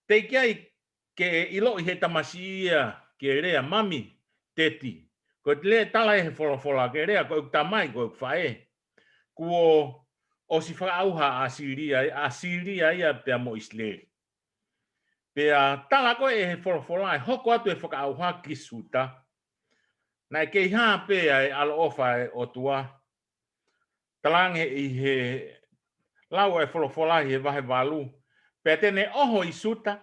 te kiai ke ilo i he tamasi ia ke rea mami teti. Ko te lea tala e he wholofola ke rea ko tamai ko whae. Kuo o si whakaauha a Syria ia pea mo Isleri. Pea tala koe e he wholofola e hoko atu e whakaauha ki suta. Nai kei haa pea e alo ofa e o tua. talange I he lau e wholofola he wahe walu. Pea tene oho I suta,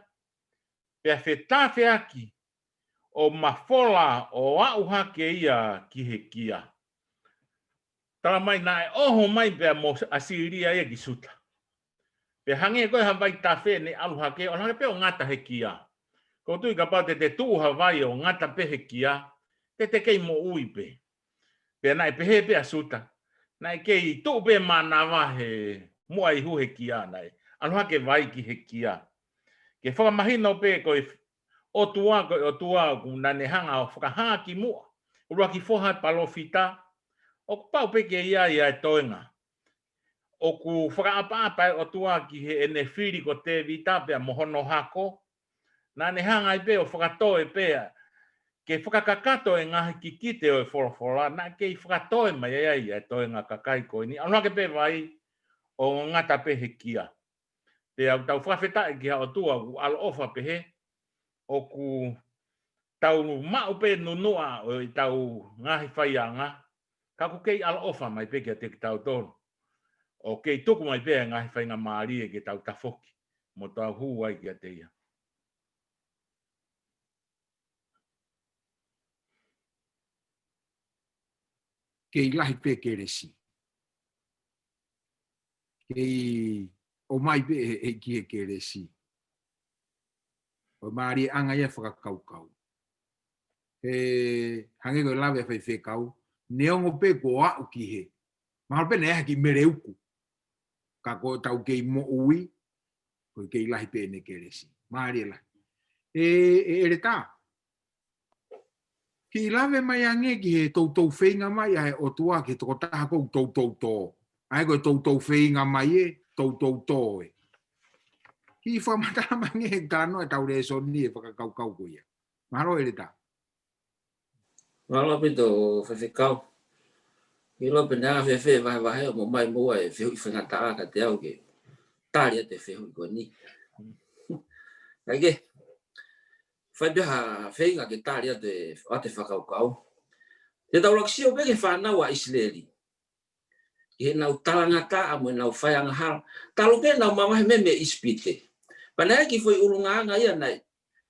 pea whetawhi aki o mawhola o auhake ia ki he kia. Tala mai na e oho mai pea mo asiria ia ki suta. Pea hange koe hawai tawhi ne aluhake, o hange pea o ngata he kia. Ko tui ka pau te tuha vai o ngata pe he kia, te kei mo ui pe. Pea nai pehe pea suta. Nai kei tu pe manawa he mua I hu he kia nai. Aluhake vai ki he kia. Ke whakamahino pe koe o tua ku nane hanga o whakahanga ki mua. Urua ki whoha palofita. O pau pe ke ia e toenga. O ku whakaapa o tua ki he ene whiri ko te vita pea mohono hako. Nane hanga I pe o whakatoe pea. Ke whakakakato e ngahi ki kite o e wholofola. Na ke I whakatoe mai e toenga kakai koe ni. Anua ke pe vai o ngata pe he kia. Te au tau whawheta e ki hao tua ku alo ofa pe he. O ku tau mau pe nunua o I tau ngahi whaianga. Ka ku kei alo ofa mai pe ki a te ki tau tonu. O kei tuku mai pe ngahi whainga maari e ki tau tafoki. Mo tau hu ai ki a te ia. Kei lahi pe ke resi. Kei o mai pe e ki e ke resi. O maari anga ia whakakaukau. E hange koe lawe whai whekau. Neongo pe ko au ki he. Mahalo pe neha ki mere uku. Ka ko tau kei mo ui. Ko kei lahi pe ne ke resi. Maari lahi. E re tā. Ki lawe mai ange ki he tau whainga mai ai o tua ki toko taha kou tau tō. Ai koe tau whainga mai e tau tō e. Ki whamata mange he kāno e tau reso ni e whakakaukau ko ia. Mahalo e re tā. Mahalo pe tō whawhekau. Ki lo pe nā whewhe wahe o mo mai mua e whehu I whangataa ka te au ke. Tāria te whehu I koe ni. Ake. Whai beha whenga ke tāria te whakaukau. Te tau laksio pe ke whanau a Israeli. He nau talangata a mo nau whaianga hal. Talo pe nau mamahe me ispite. Panai ki foi urunga ia nai.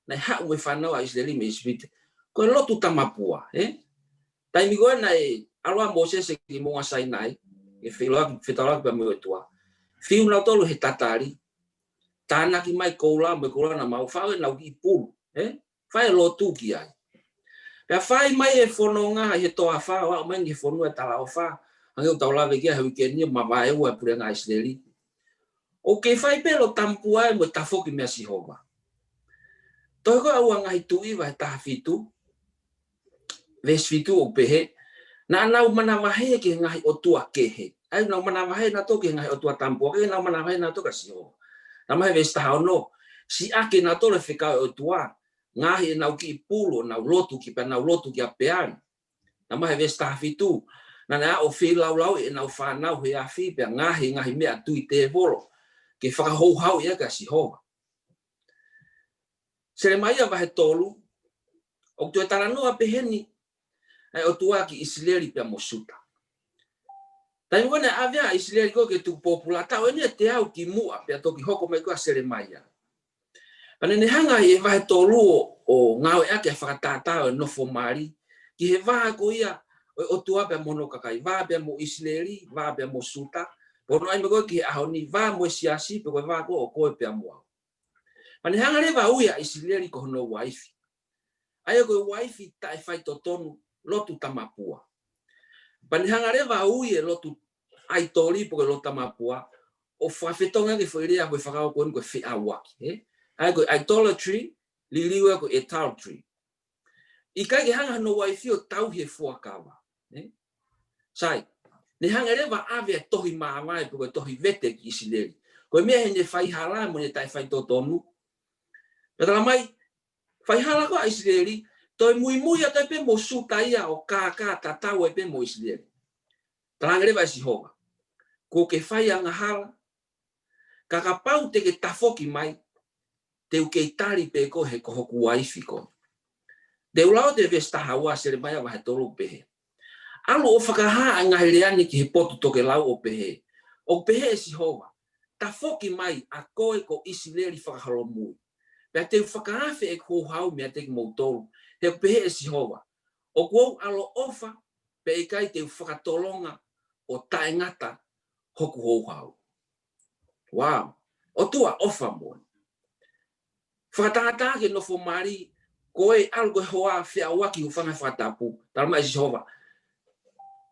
Nai hau me whanau a Israeli me ispite. Koe lotu tamapua. Tai mi koe nai alua Moses e ki monga sai nai. E whetawaki pa mo e tua. Whiu nau tolu he tatari. Tāna ki mai koula me koula na mau. Whau e nau ki pulu. Whai lotu ki ai. Pea whai mai e whanonga he toa whau. Au mai nge whanu e tala o whau. Ange o tau lawe kia hau ke nia ma vai ua pure ngā Israeli. O ke whai pelo tampua e mo tafoki mea Sihova. Toi koe au ngahi tui vai taha fitu. Ves fitu o pehe. Na nau mana wahe ke ngahi o tua kehe. Ai nau mana wahe na to ke ngahi o tua tampua. Ke nau mana wahe na to ka Sihova. Na mahe ves taha no. Si ake na to le whekau o tua. Ngahi e nau ki pulo, nau lotu ki pa nau lotu ki a peani. Na mahe ves taha fitu. Na na o whi lau e nau whanau he a whi pia ngahi mea tui te volo. Ke whakahouhau ia ka Sihova. Sere mai a wahe tolu. O tu e taranoa peheni. Ai o tua ki Israeli pia mosuta. Tai mo ne avea Israeli ko ke tu populata o ne te au ki mua pia toki hoko mai ko sere mai a. Pane ne hanga e wahe tolu o ngau e ake whakatata o nofo mari. Ki he waha ko ia o tua pe mono kakai va pe mo Israeli va pe mo suta pono ai me ko ki ahoni va mo siasi pe ko va ko pe mo ani hanga le va uia Israeli ko no wifi ai ko wifi tai fai totonu lotu tamapua pani hanga le va uia lotu ai tori po lotu tamapua o fa fetonga ke foi ria ko fa ko fi awaki ai ko idolatry liliwa ko idolatry ikai ke hanga no wifi o tau he fuakawa sai ne hanga reva ave tohi maamai po tohi vete ki Israeli ko me he ne fai hala mo ne tai fai totonu pero mai fai hala ko Israeli toi mui ata pe mo suta ia o kaka tatau e pe mo Israeli tanga reva Sihova ko ke fai anga hala kaka pau te ke tafoki mai te u ke tari pe ko he ko hoku wifi ko de ulao de vesta hawa sere mai wa tolu pe alo o whakaha ngai leani ki he potu toke lau o pehe. O pehe si hoa. Ta foki mai a koe ko isi leri whakahalo mui. Pea te whakahawhi e ko hau mea te ki moutoru. He pehe si hoa. O kou alo ofa pe i kai te whakatolonga o taengata hoku hou hau. Wow. O tua ofa moi. Whakatangata ke nofo mari koe algo hoa whia waki u whanga whakatapu. Talma isi hova.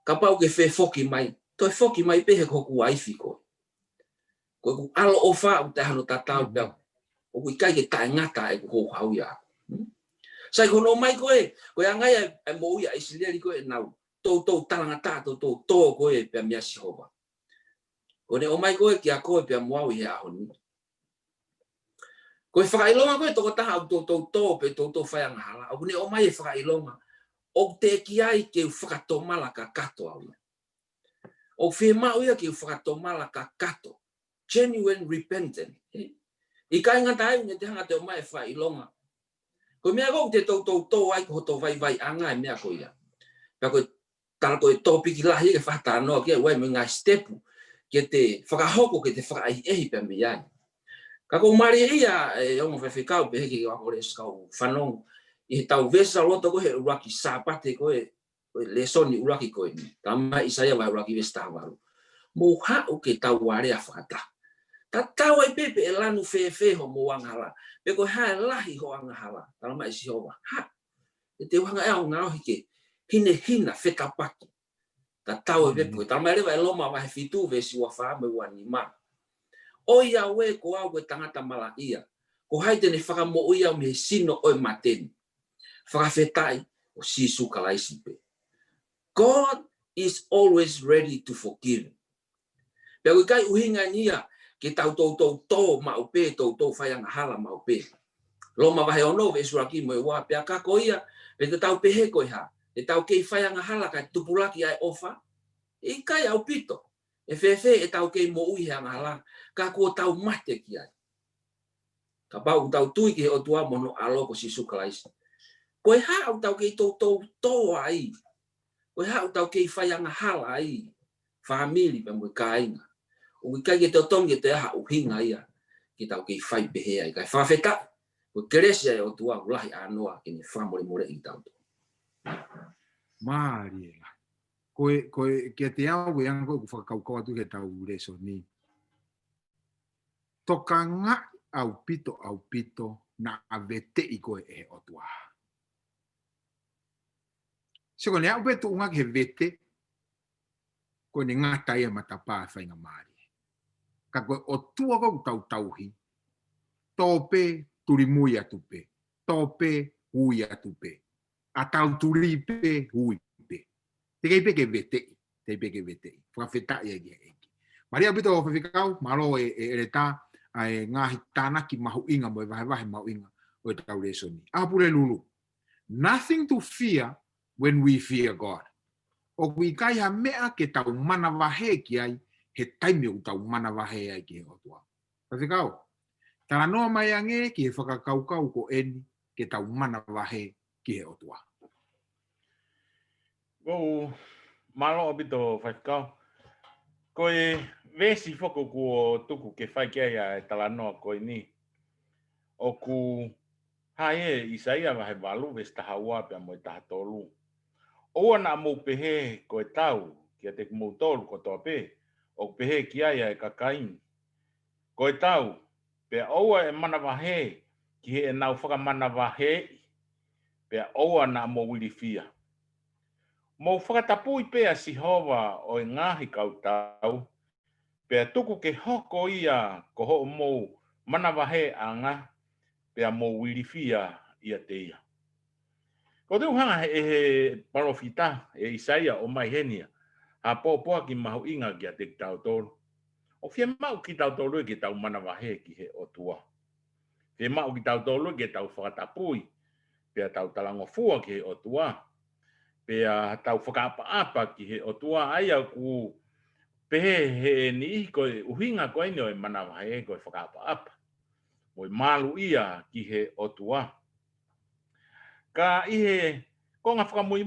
Ka pau ke whe foki mai. Toi foki mai pehe hoku aifi koe. Koe ku alo ofa u te hano tatau pia. O kui kai ke taengata e ku hou hau ia. Sai kono mai koe. Koe angai e mo ia isi leri koe nau. Tau talangata tau koe pia mia si hova. Kone o mai koe ki a koe pia muau i hea honi. Koe whakailonga koe toko taha au tau pe tau whaianga hala. O kune o mai e whakailonga. O te ki ai ke whakatomala ka kato au. O whima uia ke whakatomala ka kato. Genuine repentant. I kai ngata ai ne te hanga te o mai e whakailonga. Koe mea kou te tau ai ko to vai anga e mea koe ia. Pea koe tala koe topiki lahi ke whakatanoa kia wai me ngai stepu. Ke te whakahoko ke te whakai ehi pia me iai. Ka kou mari ia e ongo whewhikau pe heke wako le skau whanong. I he tau vesa loto koe he uraki sāpate koe lesoni uraki koe ni. Tama isaia wai uraki vesta hawaru. Mo hau ke tau warea whakata. Ta tau ai pepe e lanu whewheho mo wanghala. Pe koe hae lahi ho angahala. Tama isi hoa. Ha! E te wanga eo ngao hike hina whekapaki. Ta tau e pepe. Tama ere wai loma wahe fitu vesi wa whaame wani maa. O ia we ko au koe tangata mala ia. Ko hai tene whakamo ia me sino oi mateni. Whakawhetai o sisu kalaisi pe. God is always ready to forgive. Pea koe kai uhinga nia ke tau mau pe tau whaianga hala mau pe. Loma wahe ono ve suraki mo e wa pea kako ia pe te tau pehe koe ha. Te tau kei whaianga hala kai tupulaki ai ofa. I kai au pito. E whewhe e tau kei mo ui hanga hala. Ka kua tau mate ki ai. Ka pau tau tui ki he o tua mono aloko si sukalaisi. Koe hau tau kei tau ai. Koe hau tau kei whaianga hala ai. Whamili pa mwe kāinga. O kai ke te otongi te aha uhinga ia. Ki tau kei whai pehe ai. Kai whawheta. Koe keresia e o tua ulahi anoa ki ni whamore more i tau. Maria. Koe ke te au e anga koe ku whakaukau atu ke tau reso ni. Toka ngā au pito na avete i koe e o tua. Siko ne au betu unga ke vete koe ne ngata ia matapā whainga maari. Ka koe o tua koe tau tauhi. Tōpe turimui atu pe. Tōpe hui atu pe. A tau turi pe hui pe. Te kei pe ke vete. Te pe ke vete. Whakawheta ia ki eki. Maria pito o whawhikau, maro e reta ai ngahi tānaki mahu inga mo e wahe mahu inga o e tau reso ni. Apure lulu. Nothing to fear when we fear God. O kui kai ha mea ke tau mana wahe ki ai, he taimi o tau mana wahe ai ki he otua. Whawhikau. Tara noa mai ange ki he whakakaukau ko eni ke tau mana wahe ki he otua. Ko malo bito whakau. Koe vesi whako ko tuku ke whaikia e talanoa koe ni. O ku hae Isaia wahe walu vesta haua pia mo taha tolu. Oa na mo pehe koe tau kia te mo tolu ko toa pe. O pehe kia e kakain. Koe tau pia oa e mana wahe ki he e nau whaka mana wahe. Pia oa na mo wilifia. Mo whakatapui pea si hova o ngahi kau tau. Pea tuku ke hoko ia ko ho mo mana wahe anga. Pea mo wilifia ia te ia. Ko te uhanga he parofita e Isaia o mai henia. A poa ki mahu inga ki a te tau tolu. O fia mau ki tau tolu ki tau mana wahe ki he o tua. Fia mau ki tau tolu ki tau whakatapui. Pea tau talangofua ki he o tua. Pea tau whakaapa-apa ki he o tua aia ku pehe he ni koe uhinga koe ni o mana wahe koe whakaapa-apa. Moi malu ia ki he o tua. Ka ihe ko ngā whakamui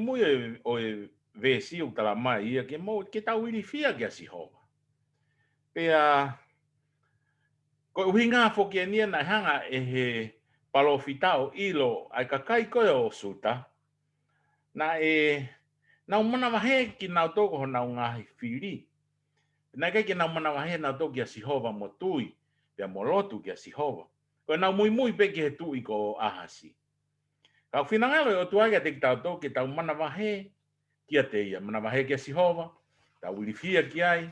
o e vesi o tala mai ia ke mo ke tau ili fia ke si hova. Pea ko uhinga fo ke nia na hanga e he palofitao ilo ai kakai ko o suta. Na na mana wahe ki na toko na ngahi fili. Na ke na mana wahe na toko ke si hova mo tui, pe mo lotu ke si hova. Ko na muy pe ke tu i ko ahasi. Ka finangalo o tua ke te tau ke tau mana wahe kia te ia mana wahe ke si hova. Tau wilifia ki ai.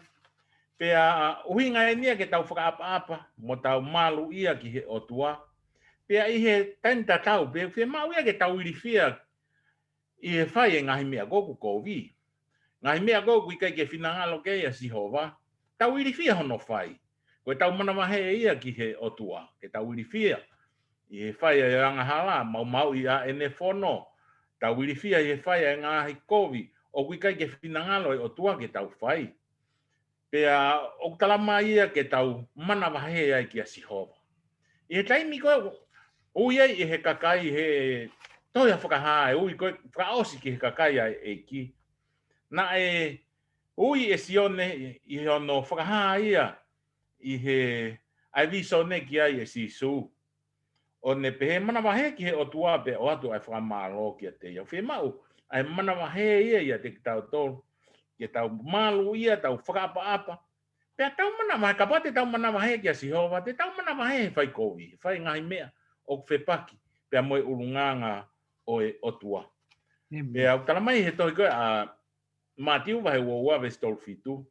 Pea uhinga e nia ke tau whakaapa mo tau malu ia ki he o tua. Pea i he tenta tau, pea whia mau ia ke tau wilifia i he whai e ngahi mea goku kovi. Ngahi mea goku i kai ke finangalo ke ia si hova. Tau wilifia hono whai. Koe tau mana wahe ia ki he o tua. Ke tau wilifia. I he whai e rangahala, mau i a ene whono. Tau wilifia i he whai e ngahi kovi. O kui kai ke finangalo e o tua ke tau whai. Pea o talama ia ke tau mana wahe ai ki a si hova. I he taimi koe, ui ai i he kakai he toia whakahae, ui koe whakaosi ki he kakai ai e ki. Na ui e sione i he ono whakahae ia i he ai visone ki ai e si su. O ne pehe mana wahe ki he o tua pe o atu ai whakamalo ki a te iau. Whi mau, ai mana wahe ia te ki tau tolu. Ke tau malu ia, tau whakaapa-apa. Pea tau mana wahe, kapate tau mana wahe ki a si hova, te tau mana wahe whai kovi, whai ngahi mea o whepaki, pea moe urunganga o e otua. Pea au talamai he toi koe a matiu wahe ua ve stol fitu.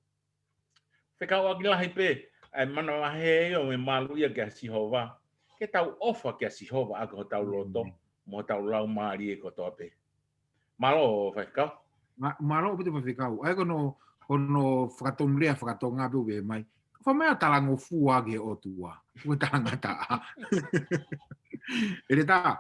Whekau akilahi pe, ai mana wahe o me malu ia ki a si hova, ke tau ofa ki a si hova ako tau loto, mo tau lau maari e kotoa pe. Malo whekau? Malo o pute mawhikau. Ai kono whakatonrea whakatonga pe uwe mai. Whamea talango fua ge o tua. Ue talanga taa. Ere tā.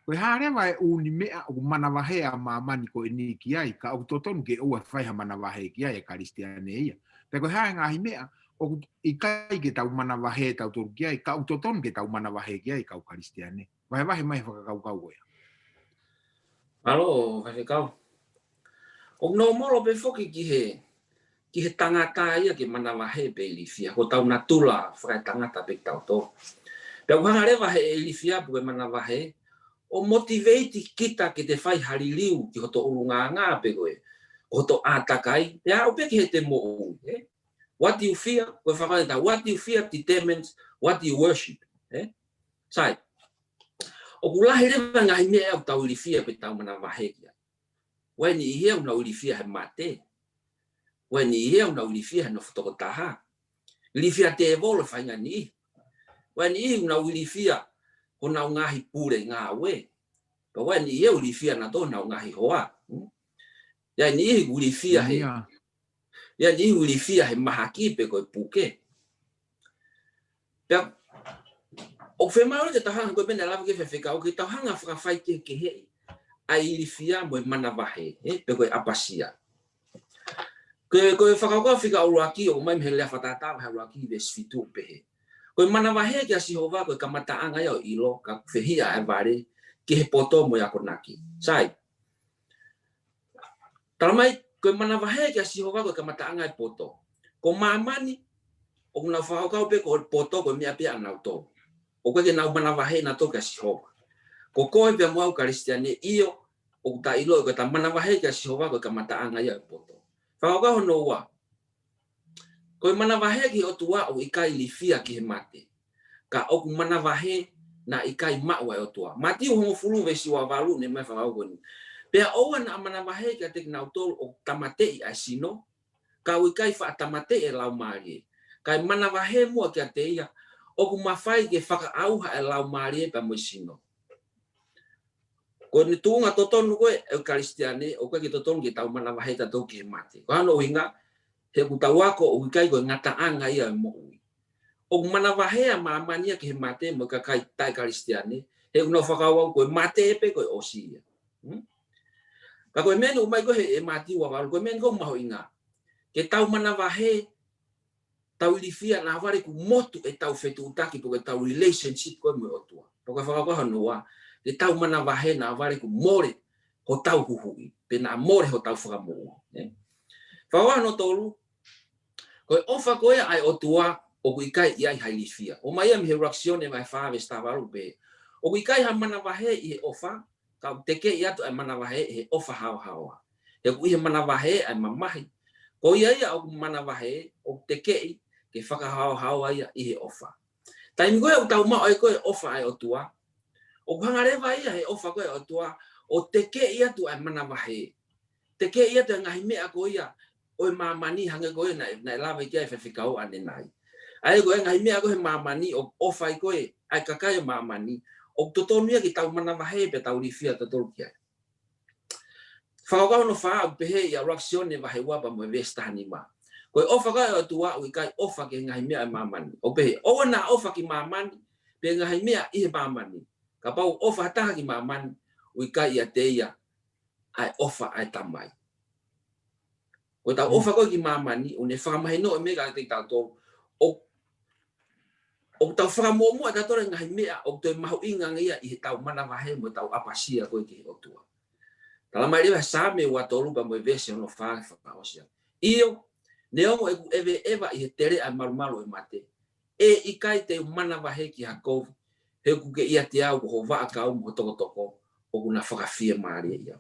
Koe hārea vai uni mea o mana wahe a mamani ko eni ki ai. Ka au totonu ke ua whaiha mana wahe ki ai e karistiane ia. Te koe hāre ngahi mea o i kai ke tau mana wahe tau toru ki ai. Ka au totonu ke tau mana wahe ki ai kau karistiane. Wahe mai whakakau ia. Alo, whakakau. O no moro pe foki ki he tangata ia ki mana wahe pe ilifia. Ko tau natula whakai tangata pe tau to. Pe whanga rewa he ilifia pu e mana wahe. O motivate kita ki te whai hariliu ki hoto urunga ngā pe koe. Hoto ātakai. Pe au pe ki he te mo ui. What you fear, koe whakaita, what you fear determines what you worship. Sai. O kulahi rewa ngahi mea au tau ilifia pe tau mana wahe kia. Wai ni ia una ulifia he mate. Wai ni ia una ulifia he no whatokotaha. Ulifia te evolo whainga ni. Wai ni ia una ulifia ho nau ngahi pure ngā we. Pa wai ni ia ulifia na to nau ngahi hoa. Ia ni ia ulifia he. Ia ni ia ulifia he mahaki pe koe puke. Pea o whemau te tahanga koe mene lawa ke whewhika o ke tahanga whakawhai ke hei. Ai ilifia mo mana wahe pe koe apasia koe whakauka whika uruaki o mai mele whatata wahe uruaki ve sfitu pehe koe mana wahe ki a Sihova koe kamataanga ia o ilo ka whehia e ware ki he poto mo yako naki sai talamai koe mana wahe ki a Sihova koe kamataanga e poto ko mamani o kuna whakauka pe koe poto koe mea pia anau to o koe ke nau mana wahe na to ki a Sihova ko koe pe mau karistiane io o ta ilo ko ta mana wahe ka Sihova ko kamataanga ia poto. Whakauka hono ua. Ko mana wahe ki o tua o ikai lifia ki he mate. Ka o mana wahe na ikai maua o tua. Mati o homo fulu ve siwa valu ne mai whakauka ni. Pea oa na mana wahe ka te nau tol o tamate i asino. Ka o ikai wha tamate e lau marie. Ka mana wahe mua ki a te ia. O ku mawhai ke whakaauha e lau marie pa mo sino. Ko ni tuunga totonu koe Eukaristiane o koe ki totonu ki tau mana wahe ta tau ki he mate. Ko hano hinga he kutawako o ikai koe ngataanga ia mo ui. O mana wahe a maamania ki he mate mo kakai tai Eukaristiane he una whakawau koe mate epe koe osi ia. Ka koe mene umai koe he mati wawalu koe mene koe maho inga. Ke tau mana wahe tau ilifia na ware ku motu e tau fetu utaki po ke tau relationship koe mo otua. Po koe whakawau hano wa. Ke tau mana wahe na ware ku more ho tau huhui. pena more ho tau whakamoa. Whawa no tolu, koe ofa koe ai o tua o kui kai i ai hailifia. O mai am he reaksione mai whawe stavaru pe. O kui kai ha mana wahe i he ofa, ka teke i atu ai mana wahe he ofa hao haoa. He kui he mana wahe ai mamahi. Ko ia ia o mana wahe o teke i ke whakahao haoa ia i he ofa. Taimi koe o tau mao ai koe ofa ai o tua. O hangarewa ia he ofa koe o tua. O teke i atu ai mana wahe. Teke i atu ngahi mea ko ia. O mamani hanga koe na lawa kia e whewhikau ane nai. Ai koe ngahi mea koe mamani o ofa i koe ai kakai o mamani. O totonu ia ki tau mana wahe pe tau rifia totonu kia. Whakakau no wha au pehe i a reaksione wahe wapa mo e vestahani ma. Koe ofa kai o tua ui kai ofa ke ngahi mea e mamani. O pehe, o na ofa ki mamani pe ngahi mea i he mamani. Ka pau ofa taha ki mamani ui kai ia te ia ai ofa ai tamai. Koe tau ofa koe ki mamani o ne whakamahi no e mega te tau tō. O tau whakamomua tatore ngahi mea o toi mahu inga ngia i he tau mana wahe mo tau apasia koe ki o tua. Tala mai rewa same ua tolu pa mo e vese ono whaake whakaosia. Iyo, ne omo e ewe ewa i he tere ai marumalo e mate. E i kai te mana wahe ki hakou, he kuke ia te au ko ho waa kau mo toko toko, o kuna whakawhia maari ia.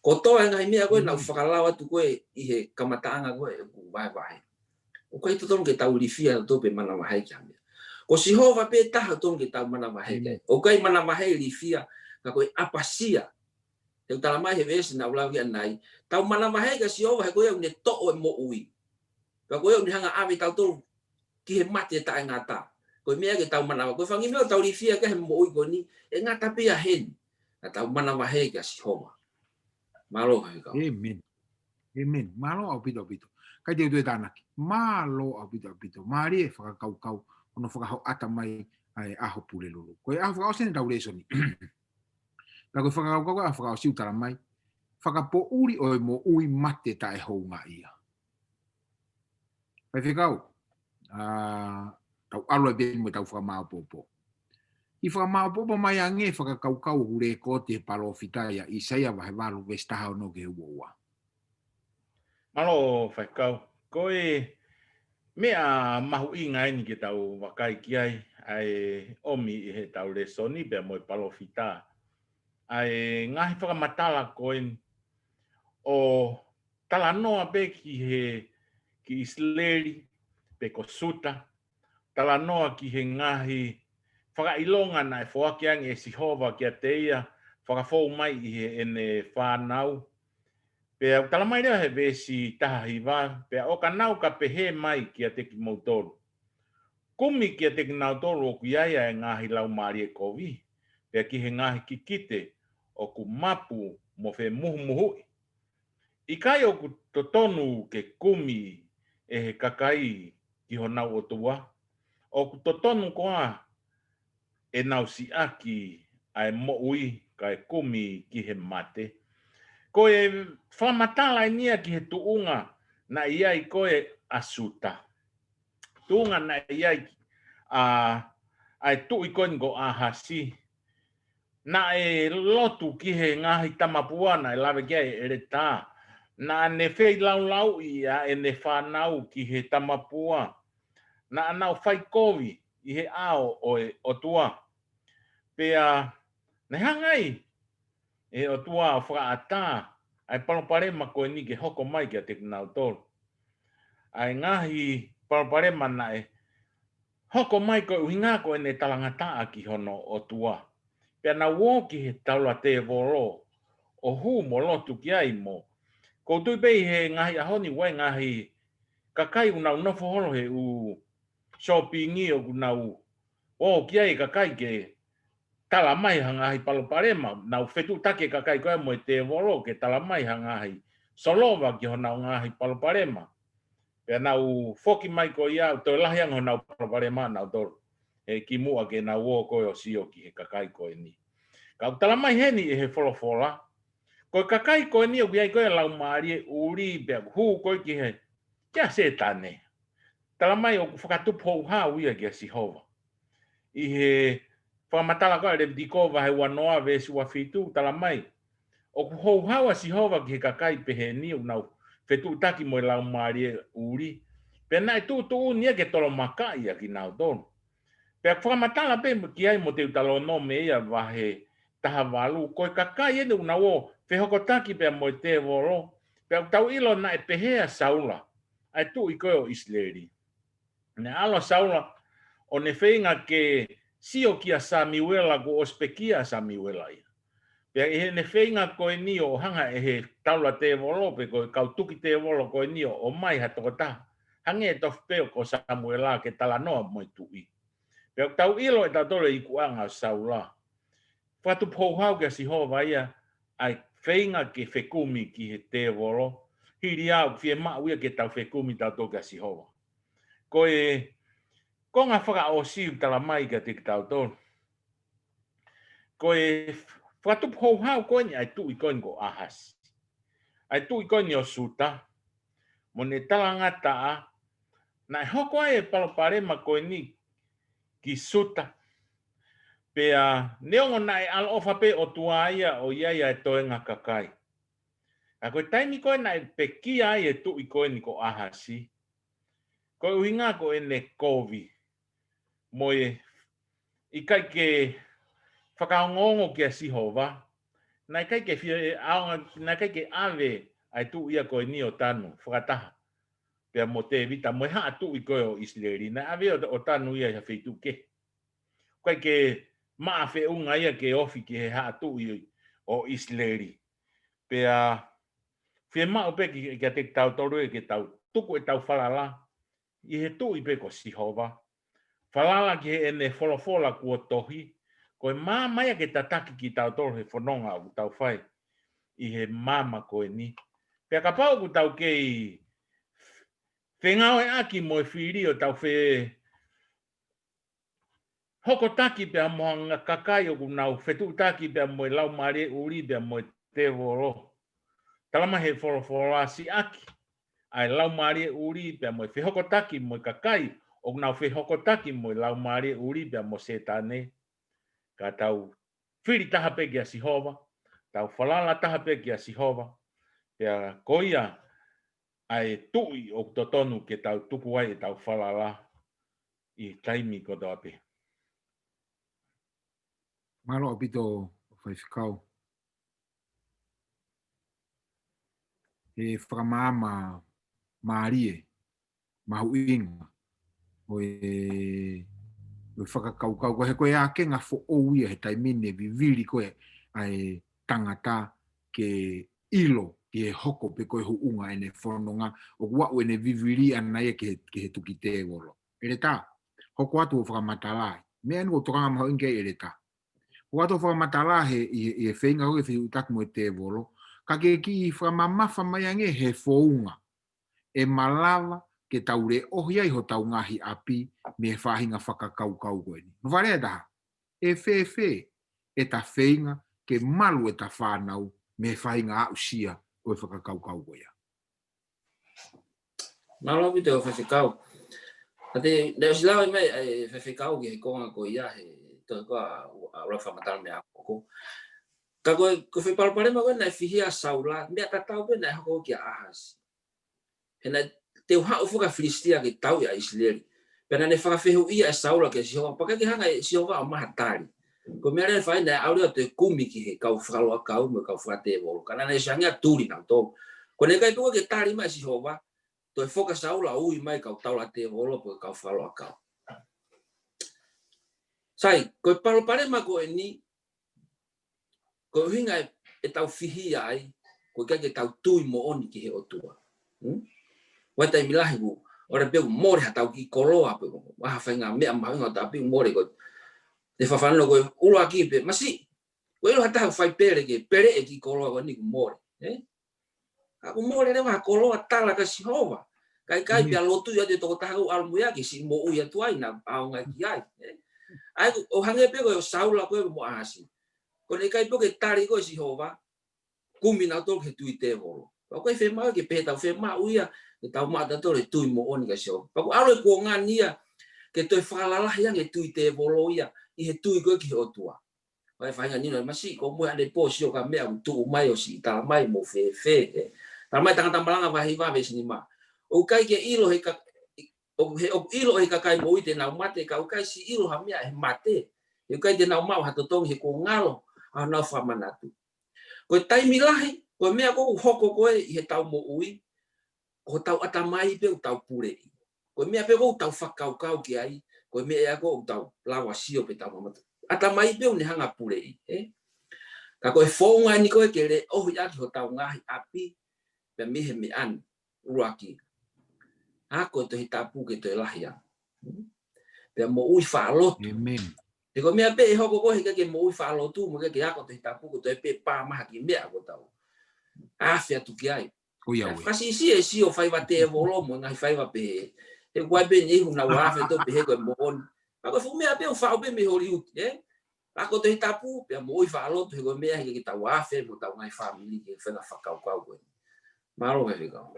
Ko toa ngahi mea koe nau whakalau atu koe i he kamataanga koe e ku wae wahe. O koe totonu ke tau rifia na tope mana wahe ki hamea. Ko si hova pe taha tonu ke tau mana wahe ki. O koe mana wahe rifia ka koe apasia. He tala mai he vese na ulau ia nai. Tau mana wahe ka si hova he koe au ne to'o e mo ui. Ka koe au ni hanga awe tau tonu ki he mate e tae ngata. Koe mea ke tau mana wahe. Koe whangi mea tau rifia ka he mo ui ko ni. E ngata pia hen. Na tau mana wahe ka si hova. Malo hai kau. Amen. Amen. Malo au pito pito. Kai te utue tānaki. Malo au pito pito. Maari e whakakau kau. Ono whakahau ata mai ai aho pule lulu. Koe aho whakao sene tau reisoni. Ka koe whakakau kau aho whakao siu tara mai. Whakapo uri o e mo ui mate ta e hounga ia. Kai whikau. Tau alo e bēn mo tau whakamao popo. I whakamao popo mai ange whakakau kau hure ko te palo fitaia i saia wahe walu vestaha no ke uoua. Malo whaikau. Koe mea mahu i ngai ni ke tau wakai ki ai omi i he tau le soni bea mo i palo fita. Ai ngahi whakamatala koe o tala noa pe ki isleri pe ko suta. Tala noa ki he ngahi whakailonga na e whoaki ange e sihova ki a teia. Whakafou mai i he ene whanau. Pea tala mai rea he vesi taha hiwa, pea o ka nau ka pehe mai ki a teki mautoru. Kumi ki a teki mautoru o kuiaia e ngahi lau maari e kovi, pea ki he ngahi ki kite o ku mapu mo whe muhu muhui. I kai o ku totonu ke kumi e he kakai ki ho nau o tua, o ku totonu koa e nau si aki ai mo ui kai kumi ki he mate. Koe whamatala nia ki he tuunga na iai koe asuta. Tuunga na iai ai tui koe ngo ahasi. Na e lotu ki he ngahi tamapuana e lawe kia e ere tā. Na ne whei lau ia e ne whanau ki he tamapua. Na anau whai kovi i he ao o tua. Pea ne hangai. E o tua o whakaata, ai paloparema koe ni ke hoko mai ki a te nau tolu. Ai ngahi paloparema na e hoko mai koe uhinga koe ne talangataa ki hono o tua. Pea na wō ki he taula te voro, o hu mo lotu ki ai mo. Ko tui pei he ngahi ahoni wai ngahi kakai unau nofo holo he u shoppingi o kunau. O ki ai kakai ke tala mai hangahi paloparema, nau whetu take kakai koe mo te voro ke tala mai hangahi solova ki honau ngahi paloparema. Pea nau foki mai ko ia, toi lahiang honau paloparema nau tolu. E ki mua ke nau o koe o sio ki he kakai koe ni. Kau tala mai heni e he wholofola. Koe kakai koe ni o ki ai koe lau maari e uri bea huu koe ki he kia se tane. Tala mai o whakatupu hou hau ia ki a sihova. I he whakamatala koe Levitikova he wanoa vesi wa fitu tala mai. O ho hawa si hova ki kakai pehe ni una fetu taki mo la mari uri. Pe nai tu nia ke tolo makai ya ki nau don. Pe fa matala pe ki ai mo te talo no me ia vahe taha walu ko kakai ene una wo fe hoko taki pe mo te voro. Pe tau ilo nai pehe saula. Ai tu i ko isleri. Ne alo saula o ne feinga ke sio kia Samiwela ko ospekia Samiwela ia. Pea e ne whainga koe ni o hanga e he taula te wolo pe koe kautuki te wolo koe ni o mai ha toko ta. Hange e tof peo ko Samuela ke tala noa moi tui. Pea tau ilo e tatore i kuanga saula. Whatu pouhau ke si hova ia ai whainga ke whekumi ki he te wolo. Hiri au fie mauia ke tau whekumi tato ke si hova. Koe konga whaka o siu tala mai ke te tau tonu. Koe whatu pouhau koe ni ai tu i koe ko ahas. Ai tu i koe ni o suta. Mo ne talanga taa. Na hoko ai e paloparema koe ni ki suta. Pea neongo na e alo ofa pe o tuaia o iaia e toenga kakai. A koe taimi koe na e peki ai e tu i koe ni ko ahasi. Koe uinga koe ne kovi. Mo e i kai ke whakaongongo ki a sihova. Nai kai ke fie aonga, nai kai ke ave ai tu ia koe ni o tanu, whakataha. Pea mo te vita, mo haa tu i koe o isleri, nai ave o tanu ia ha feitu ke. Kai ke maa fe unga ia ke ofi ki he haa tu i o isleri. Pea fie maa pe ki a te tau toru e ke tau tuku e tau whalala, i he tu i pe ko sihova. Whalala ki he ene wholofola kua tohi, koe maa mai ke tataki ki tau toru he whanonga o tau whai. I he mama koe ni. Pea ka pau ku tau ke i whengau e aki mo e whiri o tau whe hoko taki pea moanga kakai o ku nau whetu taki pea mo e lau mare uri pea mo e te voro. Talama he wholofola si aki. Ai lau mare uri pea mo e whehoko taki mo e kakai o nau whehoko taki mo e lau mare uri pea mo se tane. Ka tau whiri taha pe ki a sihova. Tau whalala taha pe ki a sihova. Pea koia ai tui o totonu ke tau tuku ai e tau whalala i taimi ko tau ape. Malo o pito whaifikau. E whakamama maarie, mahuinga. O e whakakaukau. Ko he koe ake ngā fo ouia he taimine viviri koe ai tangata ke ilo ki he hoko pe koe huunga ene whanonga o wau ene viviri anai ke he tuki te wolo. Ere tā, hoko atu o whakamatalai. Mea nu o tokanga maho inge ere tā. Hoko atu o whakamatalai i he whenga o e whiu taku mo te wolo. Ka ke ki i whamamafa mai ange he whounga. E malawa ke taure ohi ai ho tau ngahi api me whahinga whakakaukau koe ni. No wharea taha, e whewhe e ta whainga ke malu e ta whanau me whahinga au sia o e whakakaukau koe. Malo pito o whewhikau. Ate, neo silawa i mai e whewhikau ki he konga ko ia he toi koa ura whamatala mea koko. Ka koe whepalparema koe nai whihia saula, mea tatau pe nai hoko ki a ahas. He nai te uha ufuka Filistia ki tau ia Isleri. Pena ne whakawhehu ia e saula ke Sihova. Pakaki hanga e Sihova o mahatari. Ko mea rea whai nai aureo te kumi ki he kau whakaloa kau me kau whakate wolo. Kana ne siangia turi nang tō. Ko ne kai tuka ke tari mai Sihova. Toi whoka saula ui mai kau taula te wolo po kau whakaloa kau. Sai, koe paloparema ko e ni. Ko hinga e tau whihi ai. Ko kai ke tau tui mo oni ki he otua. Wai tai milahi ku. Ora peu more hatau ki koloa pe ko. Wa whainga mea mahinga ta peu more ko. Te whawhanano ko ula ki pe. Masi. Ko ilo hatau whai pere ke. Pere e ki koloa ko ni ku more. Aku more rewa koloa tala ka Sihova. Kai pia lotu ya te toko tahu almu ya ki si mo uia tuai na aonga ki ai. Ai o hange pe ko saula ko mo ahasi. Ko ne kai pe ke tari ko Sihova. Kumi na tol ke tuite holo. Ko e whema ke pe tau whema uia. Ke tau mata tore tui mo oni ka Sihova. Paku alo e kua ngania ke toi whalalah yang e tui te volo ia. I he tui koe ki he otua. Vai whainga nino masi ko mo ane po sio ka mea tu mai o si ta mai mo fe. Ta mai tanga tambalanga vai va ve sinima. O kai ke ilo he ka o ilo he ka kai mo ite na mate ka o kai si ilo ha mea he mate. E kai te na mau ha to tong he ko ngalo a na fa manatu. Ko tai milahi ko mea ko hoko ko e he tau mo ui. Ko tau atamai pe o tau pure. Ko mea pe ko tau whakau kau ki ai. Ko mea ko tau lawa sio pe tau mamatu. Ata mai pe ni hanga pure ka koe fonga ni koe ke le o ya ho tau ngahi api pe mihe mi an ruaki ha ko to hitapu ke to lahia pe mo ui fa lot Amen. te ko me pe ho ko ke mo ui fa lot tu mo ke ya ko to hitapu ko to pe pa ma ki me ko tau afia tu ki ai O ia we. kasi si o fai va te volo mo ngai fai va pe e wa be ni hu na wa fe to pe ko mo on ka ko fu me pe o fa o pe me Hollywood ako te tapu pe mo i falo te go mea ki ta wa fe mo ta ngai family ki fe na fakau kau ko malo ve go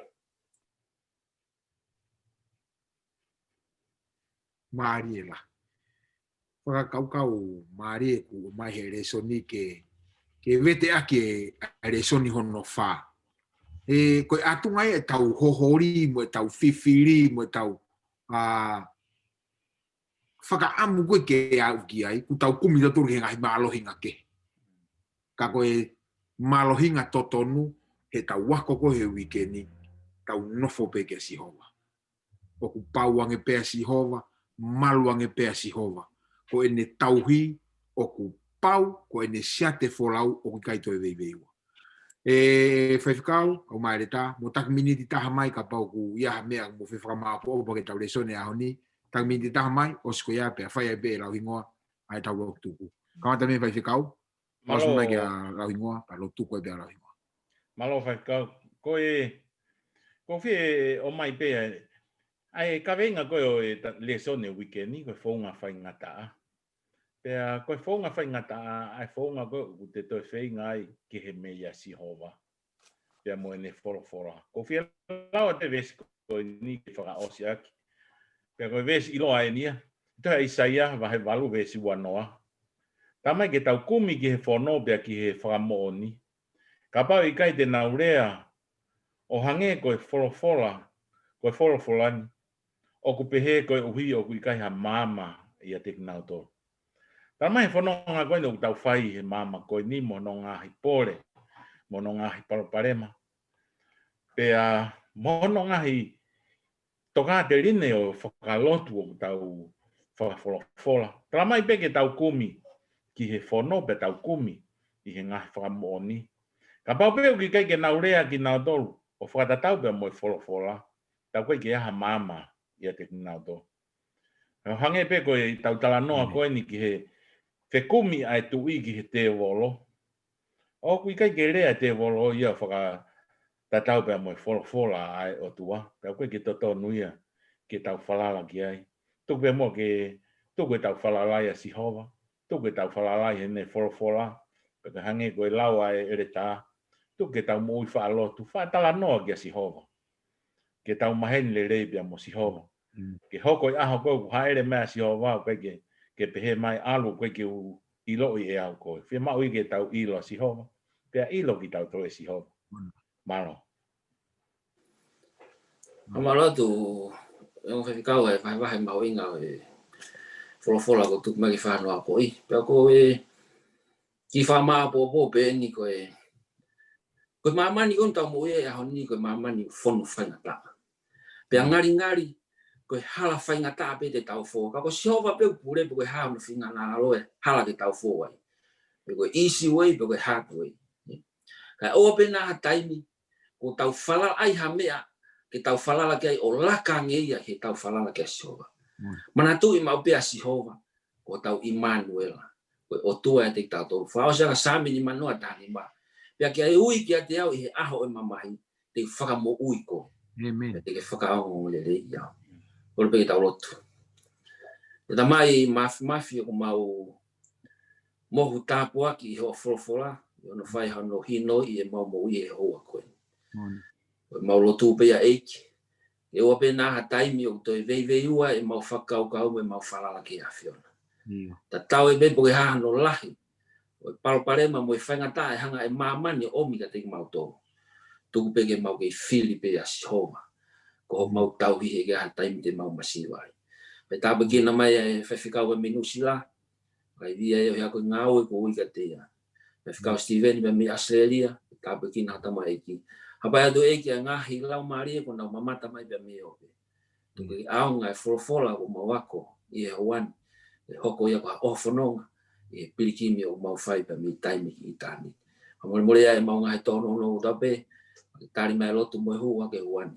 Mariela. Whaka kaukau Marie ku mai he resoni ke vete ake a resoni hono wha. Koe atu ngai e tau hohori mo e tau whiwhiri mo e tau whakaamu koe ke au ki ai ku tau kumi tatoru he ngai malohinga ke. Ka koe malohinga totonu he tau wako ko he wikeni tau nofo pe ke sihova. O ku pauange pe sihova, maluange pe sihova. Ko ene tauhi o ku pau ko ene siate folau o ku kaito e veiveua. Whaifikau, au mai reta, mo tak miniti taha mai ka pau ku ia mea mo whiwhaka po o pake tau resone a honi, tak miniti taha mai, o siko ia pe a whai e be lau hingoa, ai tau lau tuku. Kamata me whaifikau, os mai ki a lau hingoa, ka lau tuku e be a lau hingoa. Malo whaikau, ko whie o mai pe ai ka venga koe o e lesone weekend ko fonga whai ngata. Pea koe fonga whai ngata ai fonga koe u te toi whainga ai ki he mea sihova. Pea mo ene fora. Ko whie lawa te vesi koe ni ki whaka osi aki. Pea koe vesi ilo ai nia. Toa Isaia wahe walu vesi wanoa. Tamai ke tau kumi ki he whono pea ki he whakamo'o ni. Ka pau i kai te naurea o hange koe fora. Koe fora ni. O ku pehe koe uhi o ku i kai ha mama ia te kinau tō. Tā mai whanonga koe no tau whai he mama koe ni mo no ngahi pore. Mo no ngahi paraparema. Pea mo no ngahi toka te rine o whakalotu o tau whakawhola. Tā mai peke tau kumi ki he whono pe tau kumi i he ngahi whakamooni. Ka pau peo ki kai ke naurea ki nau tolu o whakatatau pe mo i whola. Tau koe ki aha mama ia te kinau tō. Hange pe koe tau tala noa koe ni ki he whekumi ai tu i ki he te wolo. O kui kai ke rea te wolo ia whaka tatau pe mo i whola ai o tua. Tau koe ki toto nuia ki tau whalala ki ai. Tuku pe mo ke tuku tau whalala ia sihova. Tuku tau whalala ia ne whola. Peka hange koe lau ai ere tā. Tuku tau mo i whaalotu. Whaatala noa ki a sihova. Ke tau maheni le rei pia mo sihova. Ke hoko i aho koe ku haere mea sihova koe ke pehe mai alu koe ke ilo i e au koe. Whia mau i ke tau ilo a sihova. Pea ilo ki tau toe sihova. Malo. Malo tu e whakikau e whaiwahe mau inga o e whola ko tuku magi whanua ko i. Pea ko e ki whamaa po pe ni ko e ko mamani kon tau mo e aho ni ko mamani whonu whaingata. Pea ngari ko hala whaingata pe te tau fo. Ka ko sihova pe pure pe ko haa no whinga na aloe hala te tau fo ai. Pe ko easy way pe ko hard way. Ka ope na ha taimi ko tau whalala ai ha mea ke tau whalala ki ai o laka ngeia ke tau whalala ki a sihova. Mana tu i mau pe a sihova ko tau Immanuel. Ko o tua e te tau tau. Whao sianga sami ni manua tani ma. Pea ki ai ui ki a te au i he aho e mamahi te whakamo ui ko. Amen. Te ke whakaongo le rei iau. Kore pe ke tau lotu. Te tamai mafi o mau mohu tāpua ki i hoa wholofola. I ono whai hano hino i e mau mo i e hoa koe. Mau lotu pe a eiki. E oa pe nā ha taimi o toi vei ua e mau whakau me mau whalala ki a whiona. Ta tau e bepo ke hano lahi. O palpalema mo whaingata e hanga e mamani omi ka te mau tō. Tuku peke mau ke Filipe a Sihoma. Ko mau tau hi he gaha taimi te mau masiwai. Pai tāpa kina mai e whewhikau wa minusi la. Kai via e hea ko ngāo e ko ui ka te ia. Whewhikau Steven me mi Australia. Tāpa kina hata mai eki. Hapai atu eki a ngahi lau maari e ko nau mamata mai pia me ope. Tuku aonga e wholofola o mawako i e hawani. E hoko ia ko ofononga. E pilikimi o mau whai pia mi taimi ki i tāni. Mole ai mau ngahi tono no utape. Tari mai lotu mo hua ke hawani.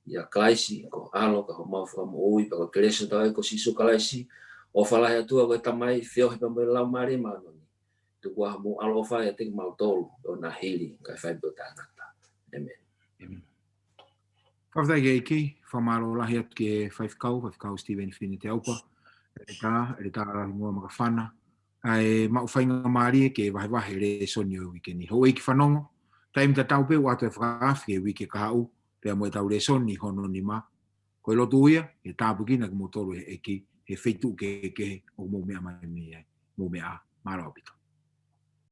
Ia klaisi ko alo ka ho mau whakamu ui pa ko keresa tau e ko sisu klaisi. O whalahi atua ko e tamai whio he pa mo lau maari maanoni. Tuku aha mo alo whai a te mau tolu o na hili kai whai po tāngata. Amen. Whawhai ke eki, whamaro lahi atu ke whaifkau Steven Fini te aupa. E tā rahi mua maka whana. Ai mau whainga maari ke wahe re soni o wikeni. Ho eiki whanongo, taim ta taupe o atu e whakaafi e wike kahau, pia mo e tau re soni hono ni ma. Ko e lotu uia, e tāpukina ke motoru e eki, he wheitu ke o mō mea mai mea, mō mea, mara opito.